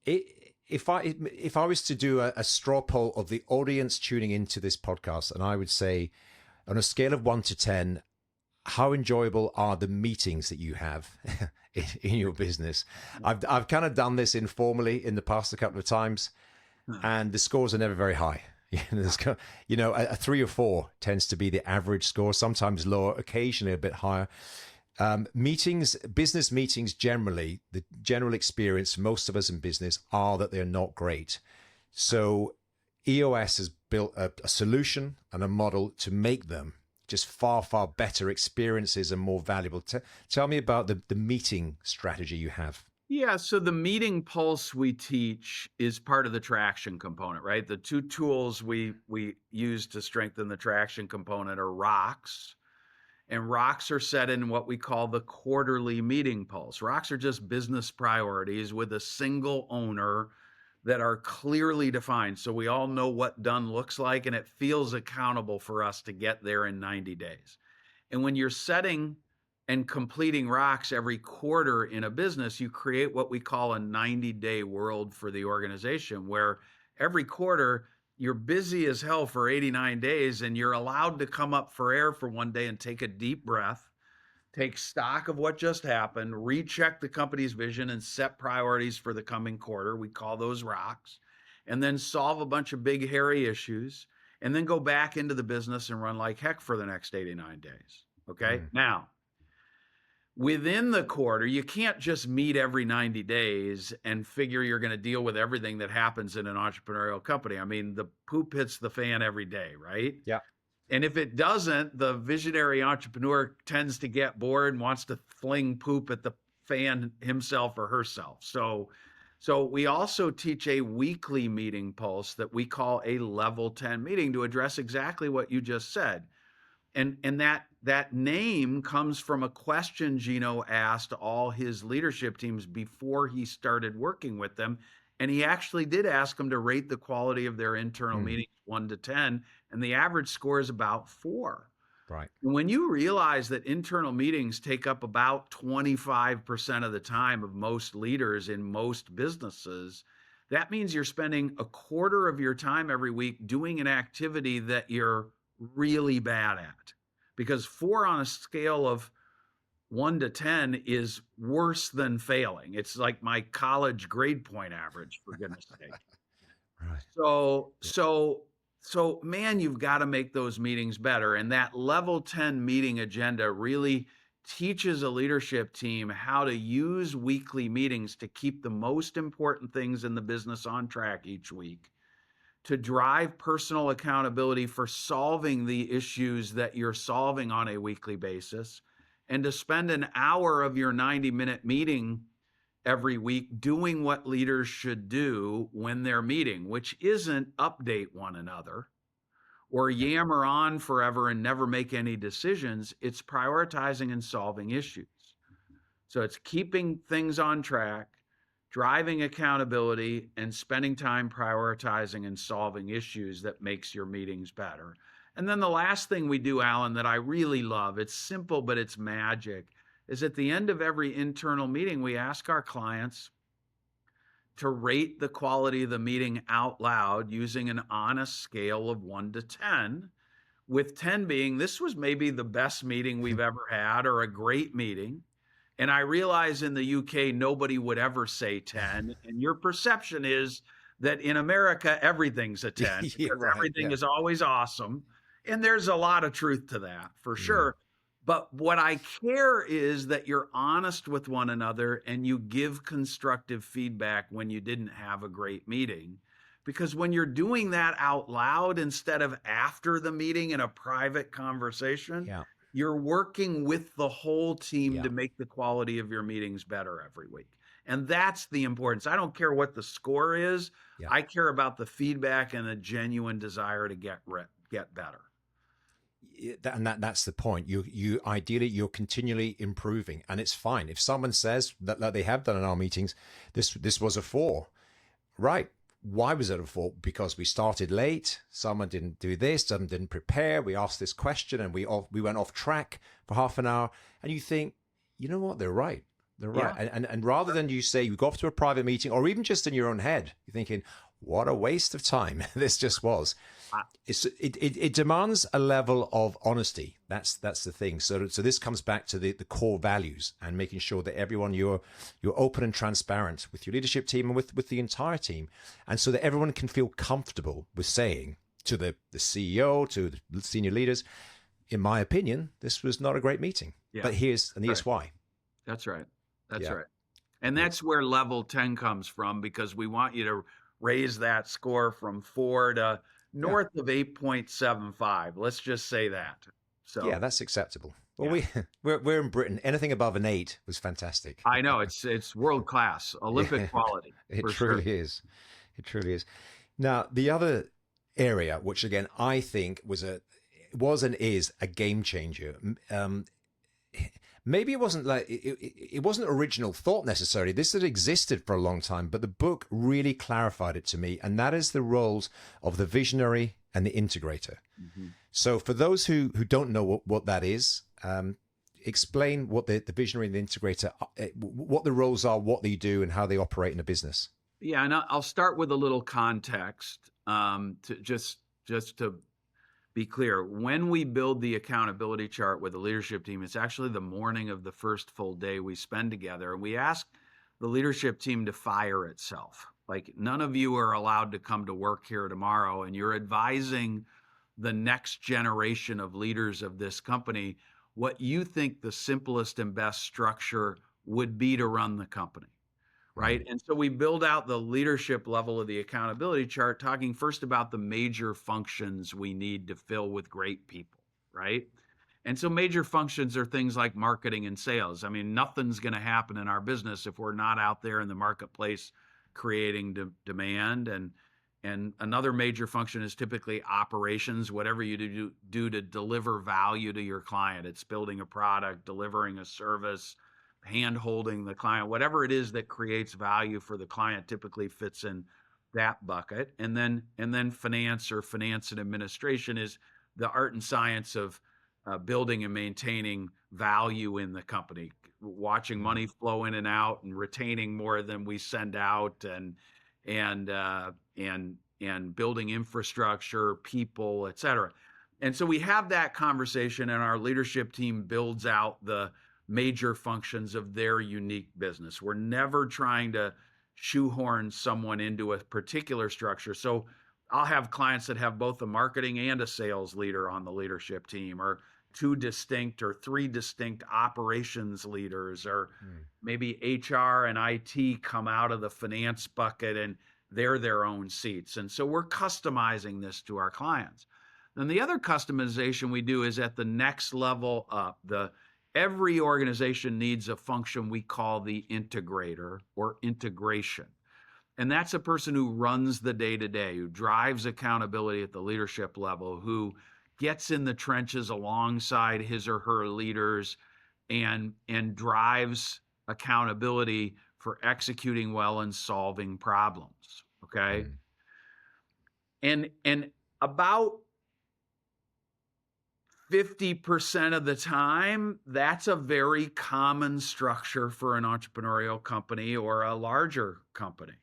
If I was to do a straw poll of the audience tuning into this podcast, and I would say, on a scale of 1 to 10, how enjoyable are the meetings that you have in your business? I've kind of done this informally in the past a couple of times, and the scores are never very high. A 3 or 4 tends to be the average score, sometimes lower, occasionally a bit higher. Business meetings generally, the general experience, most of us in business, are that they're not great. So EOS has built a solution and a model to make them just far, far better experiences and more valuable. Tell me about the meeting strategy you have. Yeah, so the meeting pulse we teach is part of the traction component, right? The 2 tools we use to strengthen the traction component are rocks. And rocks are set in what we call the quarterly meeting pulse. Rocks are just business priorities with a single owner that are clearly defined. So we all know what done looks like, and it feels accountable for us to get there in 90 days. And when you're setting and completing rocks every quarter in a business, you create what we call a 90-day world for the organization, where every quarter you're busy as hell for 89 days and you're allowed to come up for air for one day and take a deep breath, take stock of what just happened, recheck the company's vision, and set priorities for the coming quarter. We call those rocks. And then solve a bunch of big, hairy issues, and then go back into the business and run like heck for the next 89 days. Okay. Now, within the quarter, you can't just meet every 90 days and figure you're going to deal with everything that happens in an entrepreneurial company. I mean, the poop hits the fan every day, right? Yeah. And if it doesn't, the visionary entrepreneur tends to get bored and wants to fling poop at the fan himself or herself. So we also teach a weekly meeting pulse that we call a level 10 meeting to address exactly what you just said. And that name comes from a question Gino asked all his leadership teams before he started working with them. And he actually did ask them to rate the quality of their internal meetings 1 to 10, and the average score is about 4. Right. When you realize that internal meetings take up about 25% of the time of most leaders in most businesses, that means you're spending a quarter of your time every week doing an activity that you're really bad at. Because 4 on a scale of 1 to 10 is worse than failing. It's like my college grade point average, for goodness sake. Right. So man, you've got to make those meetings better. And that level 10 meeting agenda really teaches a leadership team how to use weekly meetings to keep the most important things in the business on track each week, to drive personal accountability for solving the issues that you're solving on a weekly basis, and to spend an hour of your 90-minute meeting every week doing what leaders should do when they're meeting, which isn't update one another or yammer on forever and never make any decisions. It's prioritizing and solving issues. So it's keeping things on track, driving accountability, and spending time prioritizing and solving issues that makes your meetings better. And then the last thing we do, Alan, that I really love, it's simple, but it's magic, is at the end of every internal meeting, we ask our clients to rate the quality of the meeting out loud using an honest scale of 1 to 10, with 10 being, this was maybe the best meeting we've ever had or a great meeting. And I realize in the UK, nobody would ever say 10. And your perception is that in America, everything's a 10 because everything is always awesome. And there's a lot of truth to that, for sure. But what I care is that you're honest with one another and you give constructive feedback when you didn't have a great meeting. Because when you're doing that out loud instead of after the meeting in a private conversation, you're working with the whole team to make the quality of your meetings better every week. And that's the importance. I don't care what the score is. I care about the feedback and the genuine desire to get better. And that's the point. You ideally, you're continually improving, and it's fine if someone says that, like they have done in our meetings, this was a 4, right? Why was it a 4? Because we started late. Someone didn't do this. Someone didn't prepare. We asked this question, and we went off track for half an hour. And you think, you know what? They're right. They're right. And rather than you say you go off to a private meeting, or even just in your own head, you're thinking, what a waste of time this just was. It demands a level of honesty. That's the thing. So this comes back to the core values and making sure that everyone you're open and transparent with your leadership team and with the entire team, and so that everyone can feel comfortable with saying to the CEO, to the senior leaders, in my opinion, this was not a great meeting. But here's why. That's right. That's right. And that's where level 10 comes from, because we want you to raise that score from 4 to north of 8.75. Let's just say that. So that's acceptable. Well, we're in Britain. Anything above an 8 was fantastic. I know it's world class, Olympic quality. It truly is. It truly is. Now, the other area, which again I think was and is a game changer. Maybe it wasn't like it wasn't original thought necessarily. This had existed for a long time, but the book really clarified it to me, and that is the roles of the visionary and the integrator. So for those who don't know what that is, explain what the visionary and the integrator, what the roles are, what they do, and how they operate in a business. Yeah, and I'll start with a little context to just to be clear. When we build the accountability chart with the leadership team, it's actually the morning of the first full day we spend together, and we ask the leadership team to fire itself. Like, none of you are allowed to come to work here tomorrow, and you're advising the next generation of leaders of this company what you think the simplest and best structure would be to run the company. Right. And so we build out the leadership level of the accountability chart, talking first about the major functions we need to fill with great people. Right. And so major functions are things like marketing and sales. I mean, nothing's going to happen in our business if we're not out there in the marketplace creating demand. And another major function is typically operations, whatever you do to deliver value to your client. It's building a product, delivering a service, hand holding the client, whatever it is that creates value for the client typically fits in that bucket. And then finance or finance and administration is the art and science of building and maintaining value in the company, watching money flow in and out and retaining more than we send out, and building infrastructure, people, et cetera. And so we have that conversation, and our leadership team builds out the major functions of their unique business. We're never trying to shoehorn someone into a particular structure. So I'll have clients that have both a marketing and a sales leader on the leadership team, or two distinct or three distinct operations leaders, or maybe HR and IT come out of the finance bucket and they're their own seats. And so we're customizing this to our clients. Then the other customization we do is at the next level up. Every organization needs a function we call the integrator or integration. And that's a person who runs the day-to-day, who drives accountability at the leadership level, who gets in the trenches alongside his or her leaders and drives accountability for executing well and solving problems. Okay. And about 50% of the time, that's a very common structure for an entrepreneurial company or a larger company.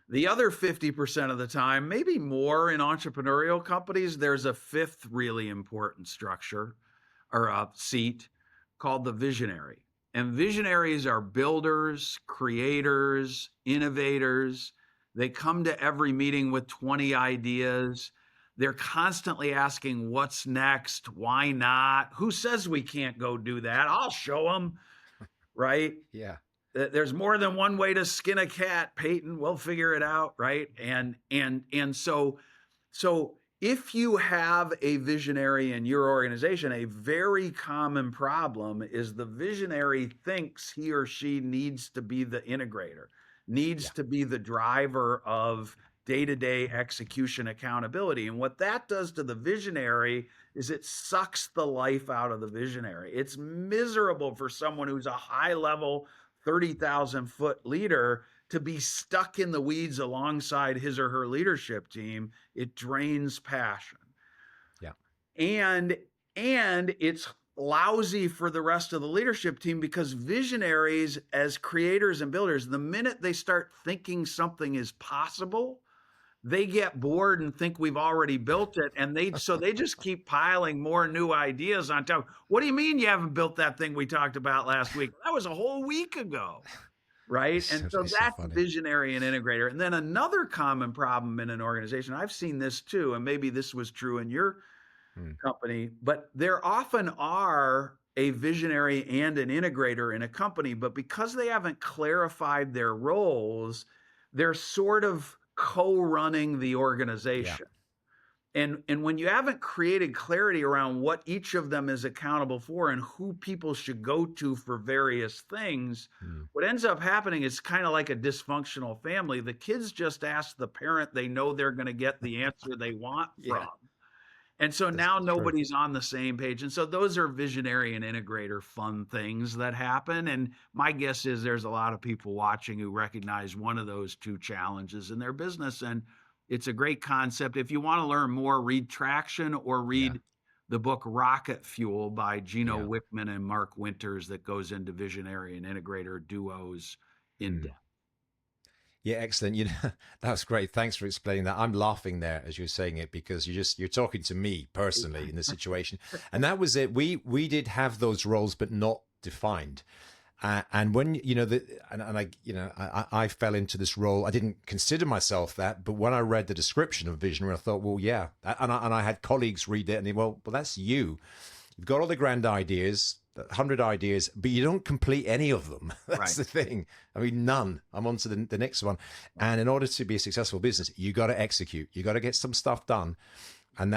The other 50% of the time, maybe more in entrepreneurial companies, there's a fifth really important structure or a seat called the visionary. And visionaries are builders, creators, innovators. They come to every meeting with 20 ideas. They're constantly asking, what's next? Why not? Who says we can't go do that? I'll show them, right? Yeah. There's more than one way to skin a cat, Paton. We'll figure it out, right? And so if you have a visionary in your organization, a very common problem is the visionary thinks he or she needs to be the integrator, needs to be the driver of day-to-day execution accountability. And what that does to the visionary is it sucks the life out of the visionary. It's miserable for someone who's a high-level 30,000-foot leader to be stuck in the weeds alongside his or her leadership team. It drains passion. Yeah. And it's lousy for the rest of the leadership team, because visionaries as creators and builders, the minute they start thinking something is possible, they get bored and think we've already built it. And they just keep piling more new ideas on top. What do you mean you haven't built that thing we talked about last week? That was a whole week ago. Right. And so that's visionary and integrator. And then another common problem in an organization, I've seen this too, and maybe this was true in your company, but there often are a visionary and an integrator in a company, but because they haven't clarified their roles, they're sort of co-running the organization. And when you haven't created clarity around what each of them is accountable for and who people should go to for various things, what ends up happening is kind of like a dysfunctional family. The kids just ask the parent they know they're going to get the answer they want from. And so now nobody's on the same page. And so those are visionary and integrator fun things that happen. And my guess is there's a lot of people watching who recognize one of those two challenges in their business. And it's a great concept. If you want to learn more, read Traction or read the book Rocket Fuel by Gino Yeah. Wickman and Mark Winters that goes into visionary and integrator duos in Mm. depth. Yeah, excellent. That was great. Thanks for explaining that. I'm laughing there as you're saying it because you're talking to me personally in this situation, and that was it. We did have those roles, but not defined. And when and I I fell into this role. I didn't consider myself that, but when I read the description of visionary, I thought, well, yeah. And I had colleagues read it, and they, well, that's you. You've got all the grand ideas, 100 ideas, but you don't complete any of them. That's Right. the thing. I mean, none. I'm on to the next one. And in order to be a successful business, you got to execute. You got to get some stuff done. And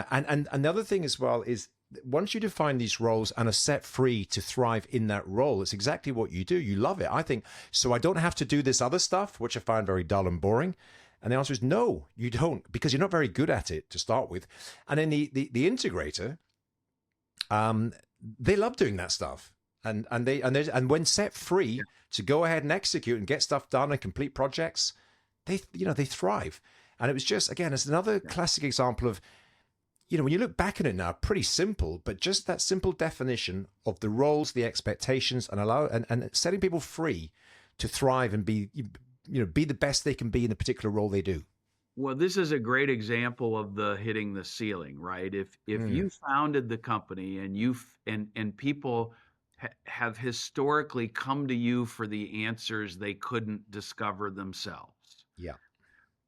another thing as well is once you define these roles and are set free to thrive in that role, it's exactly what you do. You love it. I think so. I don't have to do this other stuff, which I find very dull and boring. And the answer is no, you don't, because you're not very good at it to start with. And then the integrator, they love doing that stuff, and when set free to go ahead and execute and get stuff done and complete projects, they thrive. And it was just, again, it's another classic example of, when you look back at it now, pretty simple, but just that simple definition of the roles, the expectations, and setting people free to thrive and be the best they can be in the particular role they do. Well, this is a great example of the hitting the ceiling, right? If you founded the company and and people have historically come to you for the answers they couldn't discover themselves. Yeah.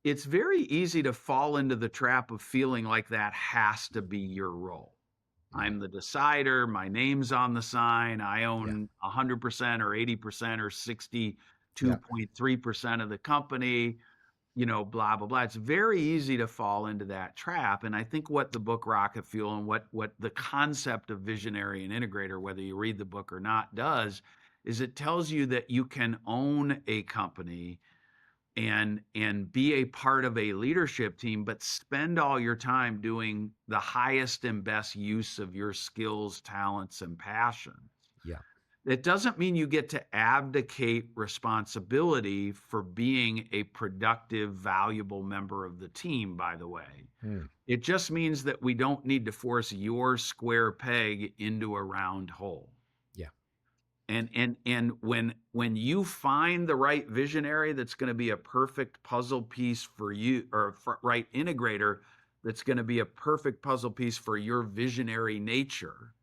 It's very easy to fall into the trap of feeling like that has to be your role. I'm the decider, my name's on the sign, I own 100% or 80% or 62.3% of the company, blah, blah, blah. It's very easy to fall into that trap. And I think what the book Rocket Fuel and what the concept of visionary and integrator, whether you read the book or not, does is it tells you that you can own a company and be a part of a leadership team, but spend all your time doing the highest and best use of your skills, talents, and passions. Yeah. It doesn't mean you get to abdicate responsibility for being a productive, valuable member of the team, by the way. It just means that we don't need to force your square peg into a round hole. Yeah. And when you find the right visionary that's going to be a perfect puzzle piece for you, or right integrator that's going to be a perfect puzzle piece for your visionary nature,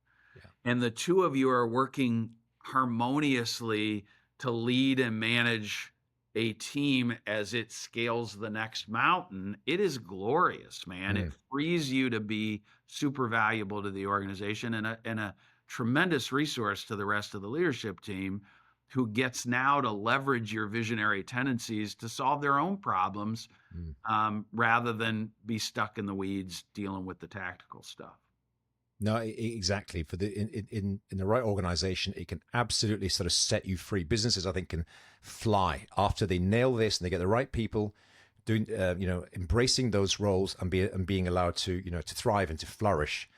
and the two of you are working harmoniously to lead and manage a team as it scales the next mountain, it is glorious, man. It frees you to be super valuable to the organization and a tremendous resource to the rest of the leadership team, who gets now to leverage your visionary tendencies to solve their own problems, rather than be stuck in the weeds dealing with the tactical stuff. No, exactly. For in the right organization, it can absolutely sort of set you free. Businesses, I think, can fly after they nail this and they get the right people doing, embracing those roles and being allowed to, to thrive and to flourish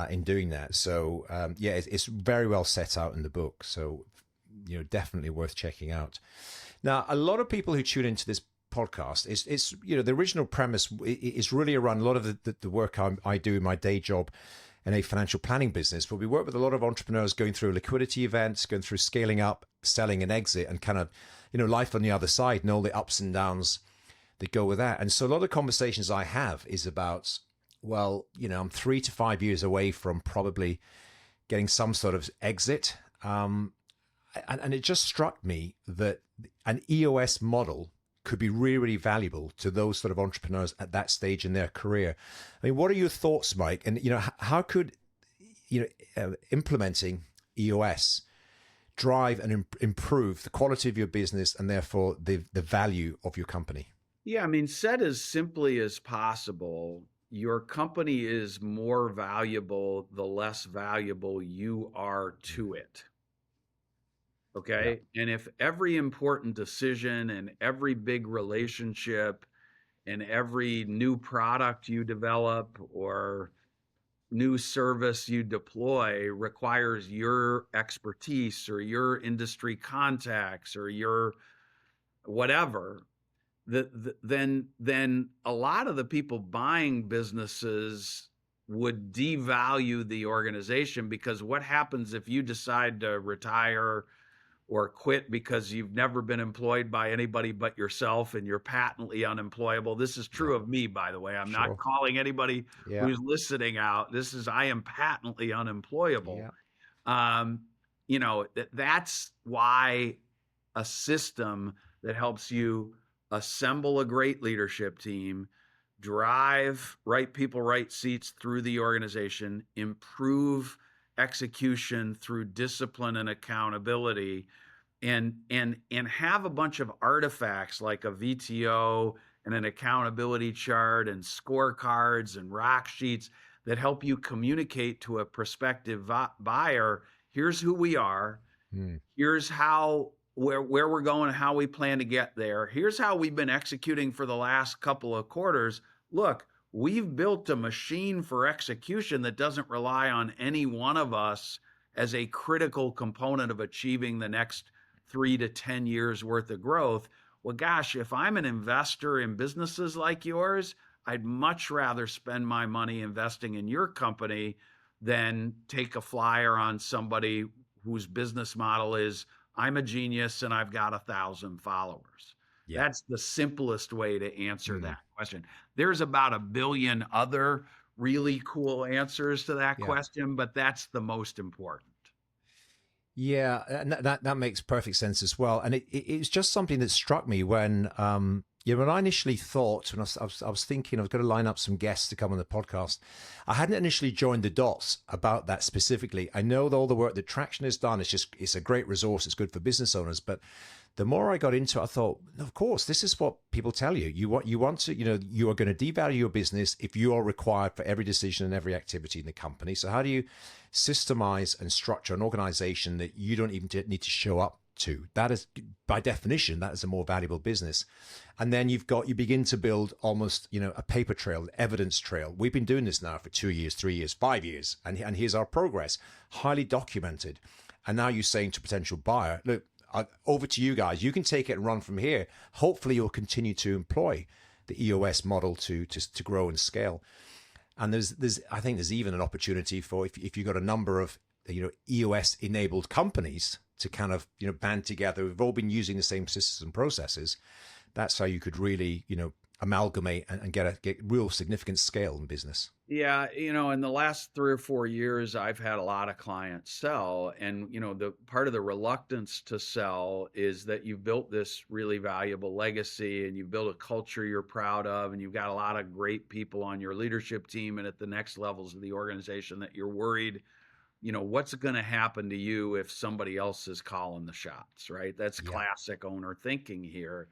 in doing that. So it's very well set out in the book. So definitely worth checking out. Now, a lot of people who tune into this podcast is the original premise is really around a lot of the work I do in my day job in a financial planning business, but we work with a lot of entrepreneurs going through liquidity events, going through scaling up, selling and exit, and kind of, life on the other side and all the ups and downs that go with that. And so a lot of conversations I have is about, well, I'm 3 to 5 years away from probably getting some sort of exit. And it just struck me that an EOS model could be really, really valuable to those sort of entrepreneurs at that stage in their career. I mean, what are your thoughts, Mike? And, how could, implementing EOS drive and improve the quality of your business and therefore the value of your company? Yeah, I mean, said as simply as possible, your company is more valuable the less valuable you are to it. Okay. Yeah. And if every important decision and every big relationship and every new product you develop or new service you deploy requires your expertise or your industry contacts or your whatever, then a lot of the people buying businesses would devalue the organization, because what happens if you decide to retire or quit because you've never been employed by anybody but yourself and you're patently unemployable? This is Yeah. true of me, by the way. I'm not Sure. calling anybody Yeah. who's listening out. I am patently unemployable. Yeah. Um, that's why a system that helps you assemble a great leadership team, drive right people, right seats through the organization, improve execution through discipline and accountability, and have a bunch of artifacts like a VTO and an accountability chart and scorecards and rock sheets that help you communicate to a prospective buyer, here's who we are, Mm. here's how where we're going, how we plan to get there, here's how we've been executing for the last couple of quarters. Look, we've built a machine for execution that doesn't rely on any one of us as a critical component of achieving the next 3 to 10 years worth of growth. Well, gosh, if I'm an investor in businesses like yours, I'd much rather spend my money investing in your company than take a flyer on somebody whose business model is, I'm a genius and I've got 1,000 followers. Yeah. That's the simplest way to answer Mm. that question. There's about a billion other really cool answers to that Yeah. question, but that's the most important. Yeah, and that makes perfect sense as well. And it's just something that struck me when when I initially thought, when I was thinking I was going to line up some guests to come on the podcast, I hadn't initially joined the dots about that specifically. I know that all the work that Traction has done, it's a great resource. It's good for business owners, but the more I got into it, I thought, of course, this is what people tell you. You want to, you are going to devalue your business if you are required for every decision and every activity in the company. So how do you systemize and structure an organization that you don't even need to show up to? That is, by definition, that is a more valuable business. And then you begin to build almost, a paper trail, evidence trail. We've been doing this now for 2 years, 3 years, 5 years, and here's our progress, highly documented. And now you're saying to a potential buyer, look, over to you guys. You can take it and run from here. Hopefully, you'll continue to employ the EOS model to grow and scale. And I think there's even an opportunity for if you've got a number of EOS enabled companies to kind of band together. We've all been using the same systems and processes. That's how you could really amalgamate and get real significant scale in business. Yeah, in the last 3 or 4 years, I've had a lot of clients sell, and the part of the reluctance to sell is that you've built this really valuable legacy and you've built a culture you're proud of, and you've got a lot of great people on your leadership team and at the next levels of the organization that you're worried, what's going to happen to you if somebody else is calling the shots, right? That's Yeah. classic owner thinking here.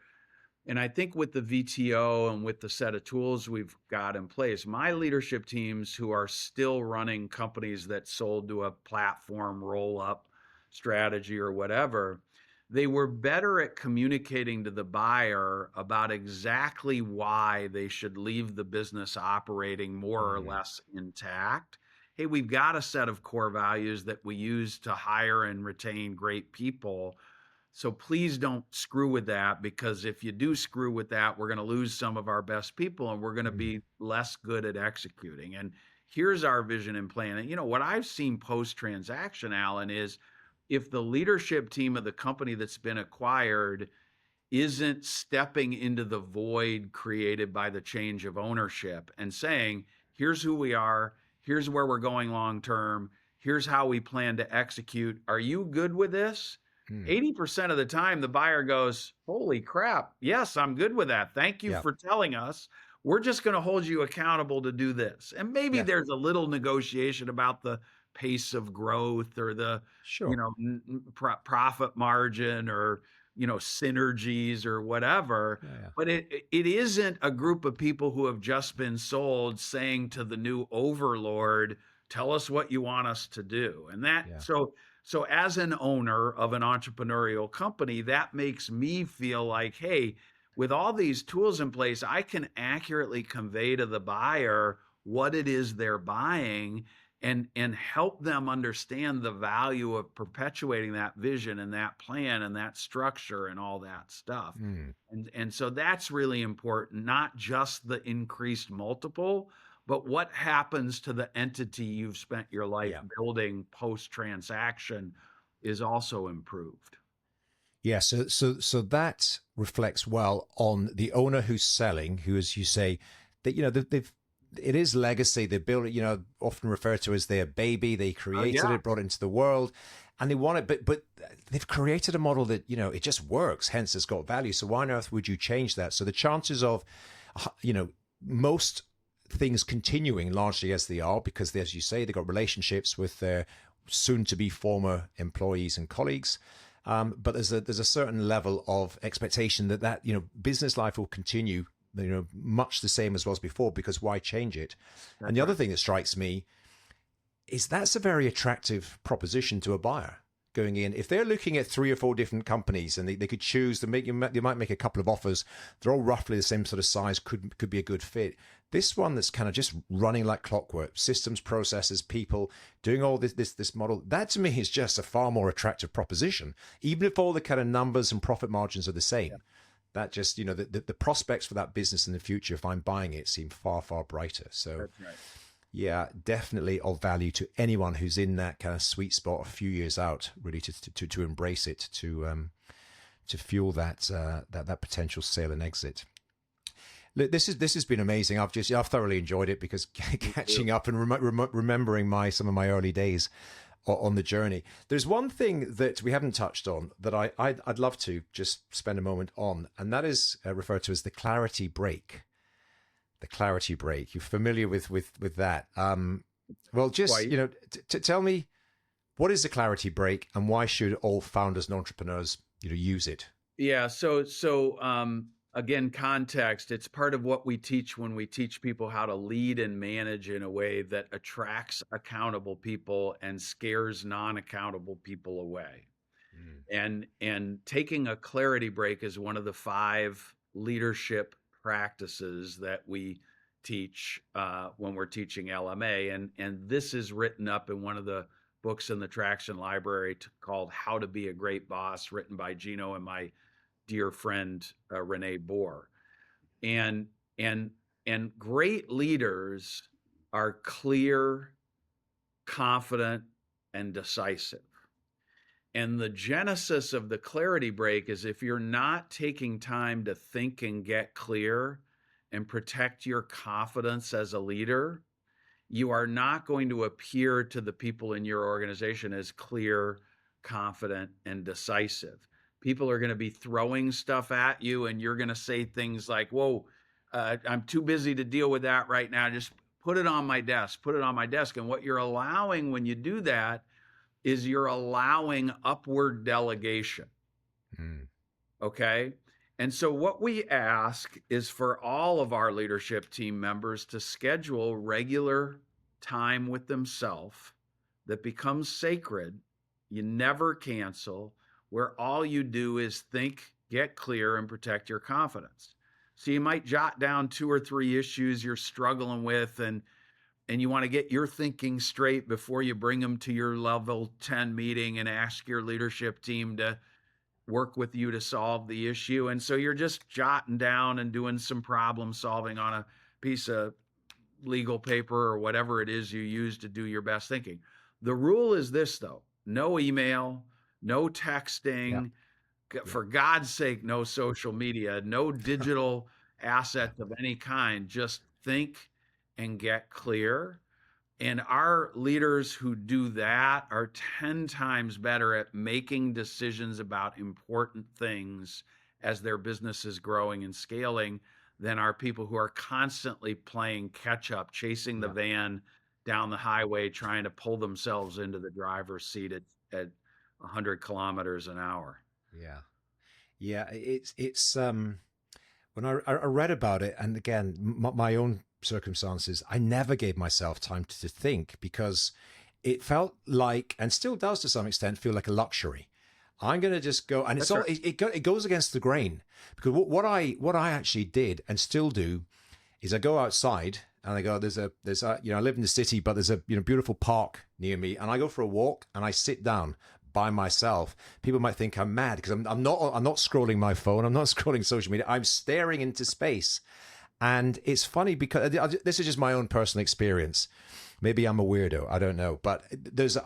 And I think with the VTO and with the set of tools we've got in place, my leadership teams who are still running companies that sold to a platform roll up strategy or whatever, they were better at communicating to the buyer about exactly why they should leave the business operating more or Mm. less intact. Hey, we've got a set of core values that we use to hire and retain great people, so please don't screw with that, because if you do screw with that, we're going to lose some of our best people and we're going to Mm. be less good at executing. And here's our vision and plan. And what I've seen post transaction, Alan, is if the leadership team of the company that's been acquired isn't stepping into the void created by the change of ownership and saying, here's who we are, here's where we're going long term, here's how we plan to execute. Are you good with this? Mm. 80% of the time, the buyer goes, holy crap, yes, I'm good with that. Thank you Yeah. for telling us. We're just going to hold you accountable to do this. And maybe Yeah. there's a little negotiation about the pace of growth or the Sure. profit margin or synergies or whatever. Yeah. Yeah. But it isn't a group of people who have just been sold saying to the new overlord, tell us what you want us to do. And that Yeah. so as an owner of an entrepreneurial company, that makes me feel like, hey, with all these tools in place, I can accurately convey to the buyer what it is they're buying and help them understand the value of perpetuating that vision and that plan and that structure and all that stuff. Mm. And so that's really important, not just the increased multiple, but what happens to the entity you've spent your life Yeah. building post-transaction is also improved. Yeah, so that reflects well on the owner who's selling, who, as you say, that they've it is legacy. They built it, often referred to as their baby. They created Yeah. it, brought it into the world, and they want it. But they've created a model that it just works. Hence, it's got value. So why on earth would you change that? So the chances of, most things continuing largely as they are, because as you say, they've got relationships with their soon-to-be former employees and colleagues. But there's a certain level of expectation that business life will continue, much the same as was before, because why change it? That's And the right. other thing that strikes me is that's a very attractive proposition to a buyer going in. If they're looking at 3 or 4 different companies and they could choose to they might make a couple of offers. They're all roughly the same sort of size, could be a good fit. This one that's kind of just running like clockwork, systems, processes, people, doing all this model, that to me is just a far more attractive proposition, even if all the kind of numbers and profit margins are the same. Yeah. That just, the prospects for that business in the future, if I'm buying it, seem far, far brighter. So That's right. yeah, definitely of value to anyone who's in that kind of sweet spot a few years out, really to embrace it, to fuel that potential sale and exit. Look, this has been amazing. I've thoroughly enjoyed it, because catching up and remembering some of my early days on the journey. There's one thing that we haven't touched on that I'd love to just spend a moment on, and that is referred to as the clarity break. The clarity break. You're familiar with that? Well, just Quite. tell me, what is the clarity break, and why should all founders and entrepreneurs use it? Yeah. So again, context, it's part of what we teach when we teach people how to lead and manage in a way that attracts accountable people and scares non-accountable people away. And taking a clarity break is one of the 5 leadership practices that we teach when we're teaching LMA. And this is written up in one of the books in the Traction Library called How to Be a Great Boss, written by Gino and my dear friend Renee Bohr. And and and great leaders are clear, confident, and decisive. And the genesis of the clarity break is, if you're not taking time to think and get clear and protect your confidence as a leader, you are not going to appear to the people in your organization as clear, confident, and decisive. People are going to be throwing stuff at you, and you're going to say things like, whoa, I'm too busy to deal with that right now. Just put it on my desk, put it on my desk. And what you're allowing when you do that is you're allowing upward delegation. Okay. And so what we ask is for all of our leadership team members to schedule regular time with themselves that becomes sacred. You never cancel, where all you do is think, get clear, and protect your confidence. So you might jot down 2 or 3 issues you're struggling with, and you want to get your thinking straight before you bring them to your level 10 meeting and ask your leadership team to work with you to solve the issue. And so you're just jotting down and doing some problem solving on a piece of legal paper or whatever it is you use to do your best thinking. The rule is this, though: no email, no texting, for God's sake, no social media, no digital assets of any kind. Just think and get clear. And our leaders who do that are 10 times better at making decisions about important things as their business is growing and scaling than are people who are constantly playing catch up, chasing the van down the highway, trying to pull themselves into the driver's seat at 100 kilometers an hour. Yeah. Yeah. It's when I read about it, and again, my own circumstances, I never gave myself time to think, because it felt like, and still does to some extent, feel like a luxury. I'm going to just go, and it goes against the grain, because what I actually did and still do is I go outside and I go, there's a I live in the city, but there's a beautiful park near me, and I go for a walk and I sit down by myself. People might think I'm mad, because I'm not scrolling my phone, I'm not scrolling social media, I'm staring into space. And it's funny because this is just my own personal experience. Maybe I'm a weirdo. I don't know. But there's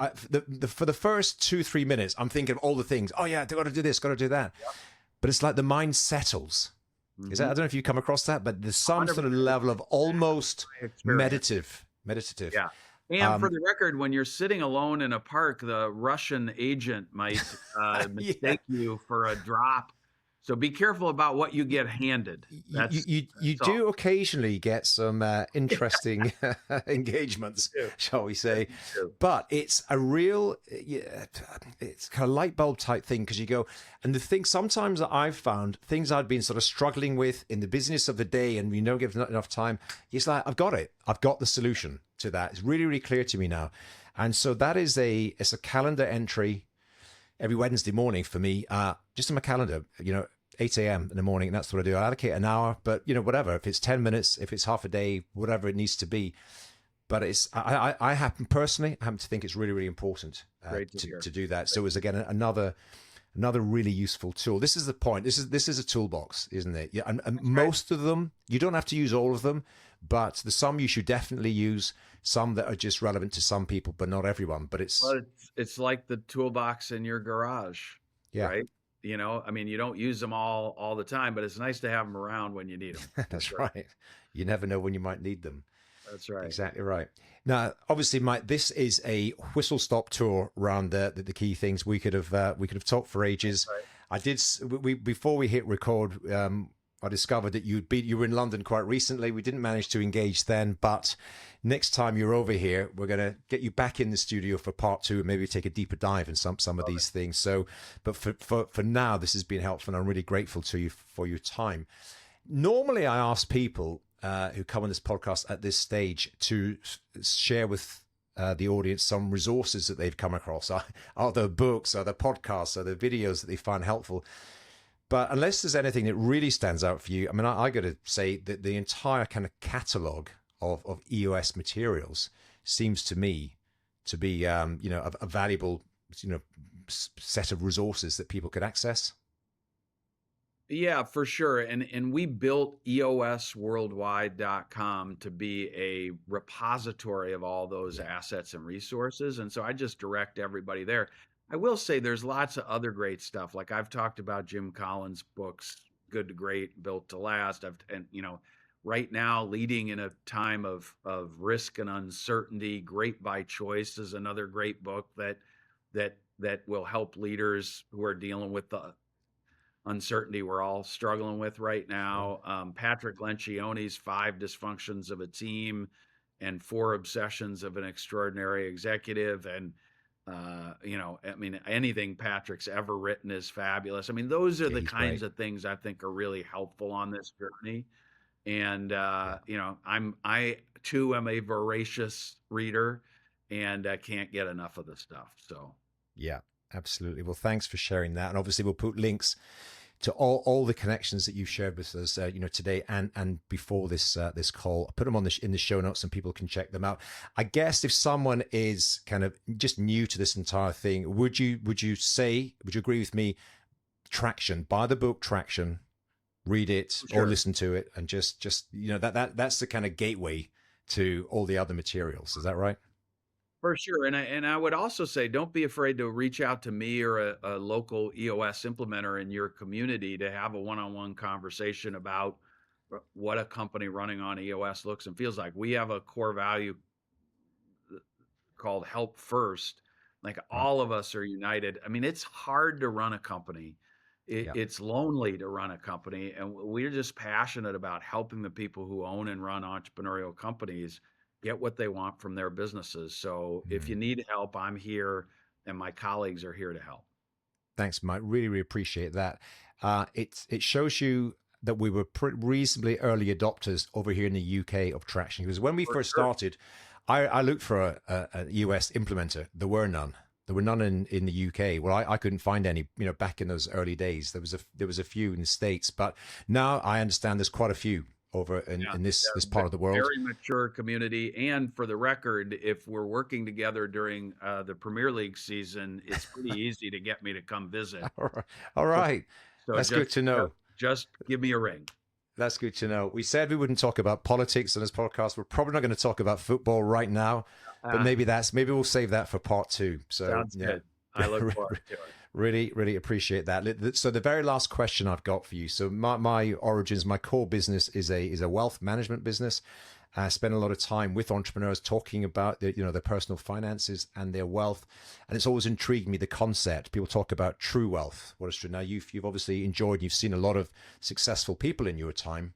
for the first 2-3 minutes, I'm thinking of all the things. Oh yeah, got to do this, got to do that. Yep. But it's like the mind settles. Is that, I don't know if you come across that, but there's some sort of level of almost meditative. Yeah. And for the record, when you're sitting alone in a park, the Russian agent might mistake you for a drop. So be careful about what you get handed. You do occasionally get some interesting engagements, shall we say. But it's a real, it's kind of light bulb type thing, because you go, and the thing sometimes that I've found, things I'd been sort of struggling with in the business of the day, and you don't give enough time, it's like, I've got it. I've got the solution to that. It's really, really clear to me now. And so that is it's a calendar entry every Wednesday morning for me, just in my calendar, 8 a.m. in the morning. And that's what I do. I allocate an hour, but whatever, if it's 10 minutes, if it's half a day, whatever it needs to be. But I happen to think it's really, really important to do that. So it was, again, another really useful tool. This is the point. This is a toolbox, isn't it? Yeah. And most of them, you don't have to use all of them, but there's some you should definitely use, some that are just relevant to some people, but not everyone. But it's like the toolbox in your garage, right? You don't use them all the time, but it's nice to have them around when you need them. That's right. You never know when you might need them. That's right. Exactly right. Now, obviously, Mike, this is a whistle-stop tour around the key things. We could have talked for ages. Right. Before we hit record, I discovered that you were in London quite recently. We didn't manage to engage then, but next time you're over here, we're going to get you back in the studio for part 2 and maybe take a deeper dive in some of these things. So, but for now, this has been helpful, and I'm really grateful to you for your time. Normally, I ask people who come on this podcast at this stage to share with the audience some resources that they've come across, either books, other podcasts, other videos that they find helpful. But unless there's anything that really stands out for you, I mean, I got to say that the entire kind of catalog of EOS materials seems to me to be, a valuable, set of resources that people could access. Yeah, for sure. And we built eosworldwide.com to be a repository of all those assets and resources. And so I just direct everybody there. I will say there's lots of other great stuff. Like I've talked about Jim Collins' books, Good to Great, Built to Last. Right now, leading in a time of risk and uncertainty, Great by Choice is another great book that will help leaders who are dealing with the uncertainty we're all struggling with right now. Patrick Lencioni's 5 Dysfunctions of a Team and 4 Obsessions of an Extraordinary Executive. And anything Patrick's ever written is fabulous. I mean, those are the kinds of things I think are really helpful on this journey. And, I too am a voracious reader, and I can't get enough of the stuff. So, yeah, absolutely. Well, thanks for sharing that. And obviously we'll put links to all the connections that you've shared with us, today and before this call. I'll put them in the show notes, and people can check them out. I guess if someone is kind of just new to this entire thing, would you agree with me? Traction, buy the book Traction, read it or listen to it, and just that's the kind of gateway to all the other materials. Is that right? For sure. And I would also say, don't be afraid to reach out to me or a local EOS implementer in your community to have a one-on-one conversation about what a company running on EOS looks and feels like. We have a core value called help first. Like all of us are united. I mean, it's hard to run a company. It's lonely to run a company. And we're just passionate about helping the people who own and run entrepreneurial companies get what they want from their businesses. So if you need help, I'm here, and my colleagues are here to help. Thanks, Mike. Really, really appreciate that. It shows you that we were reasonably early adopters over here in the UK of Traction, because when we first started, I looked for a US implementer. There were none. There were none in the UK. Well, I couldn't find any, back in those early days. There was a few in the States, but now I understand there's quite a few over in this part of the world. Very mature community. And for the record, if we're working together during the Premier League season, it's pretty easy to get me to come visit. All right. So that's good to know. Just give me a ring. That's good to know. We said we wouldn't talk about politics on this podcast. We're probably not going to talk about football right now, but maybe we'll save that for part 2. So Sounds good. I look forward to it. Really, really appreciate that. So the very last question I've got for you. So my origins, my core business is a wealth management business. I spend a lot of time with entrepreneurs talking about their personal finances and their wealth, and it's always intrigued me, the concept. People talk about true wealth. What is true? Now you've obviously enjoyed, you've seen a lot of successful people in your time.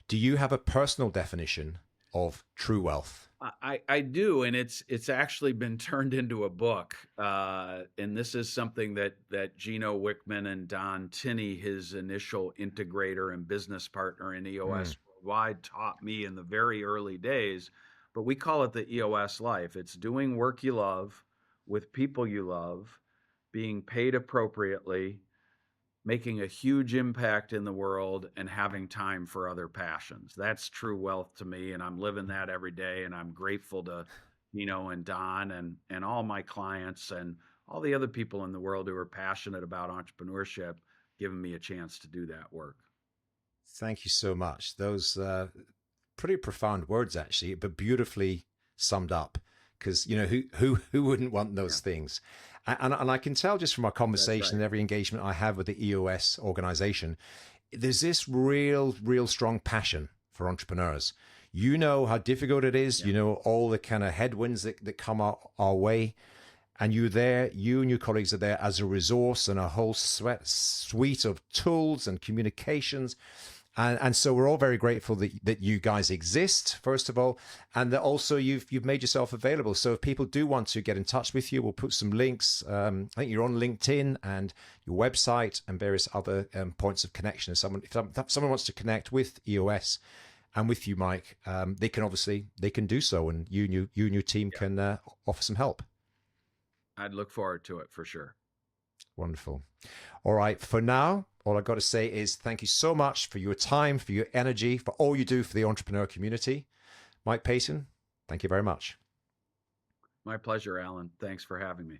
Do you have a personal definition of true wealth? I do, and it's actually been turned into a book, and this is something that Gino Wickman and Don Tinney, his initial integrator and business partner in EOS Worldwide, taught me in the very early days. But we call it the EOS life. It's doing work you love with people you love, being paid appropriately, making a huge impact in the world, and having time for other passions. That's true wealth to me, and I'm living that every day, and I'm grateful to and Don and all my clients and all the other people in the world who are passionate about entrepreneurship, giving me a chance to do that work. Thank you so much. Those pretty profound words, actually, but beautifully summed up. Because who wouldn't want those things? And I can tell just from our conversation and every engagement I have with the EOS organization, there's this real strong passion for entrepreneurs. You know how difficult it is. You know all the kind of headwinds that come our way. And you and your colleagues are there as a resource and a whole suite of tools and communications. And so we're all very grateful that you guys exist, first of all, and that also you've made yourself available. So if people do want to get in touch with you, we'll put some links. I think you're on LinkedIn and your website and various other points of connection. If someone wants to connect with EOS and with you, Mike, they can do so, and you and your team can offer some help. I'd look forward to it for sure. Wonderful. All right. For now, all I've got to say is thank you so much for your time, for your energy, for all you do for the entrepreneur community. Mike Paton, thank you very much. My pleasure, Alan. Thanks for having me.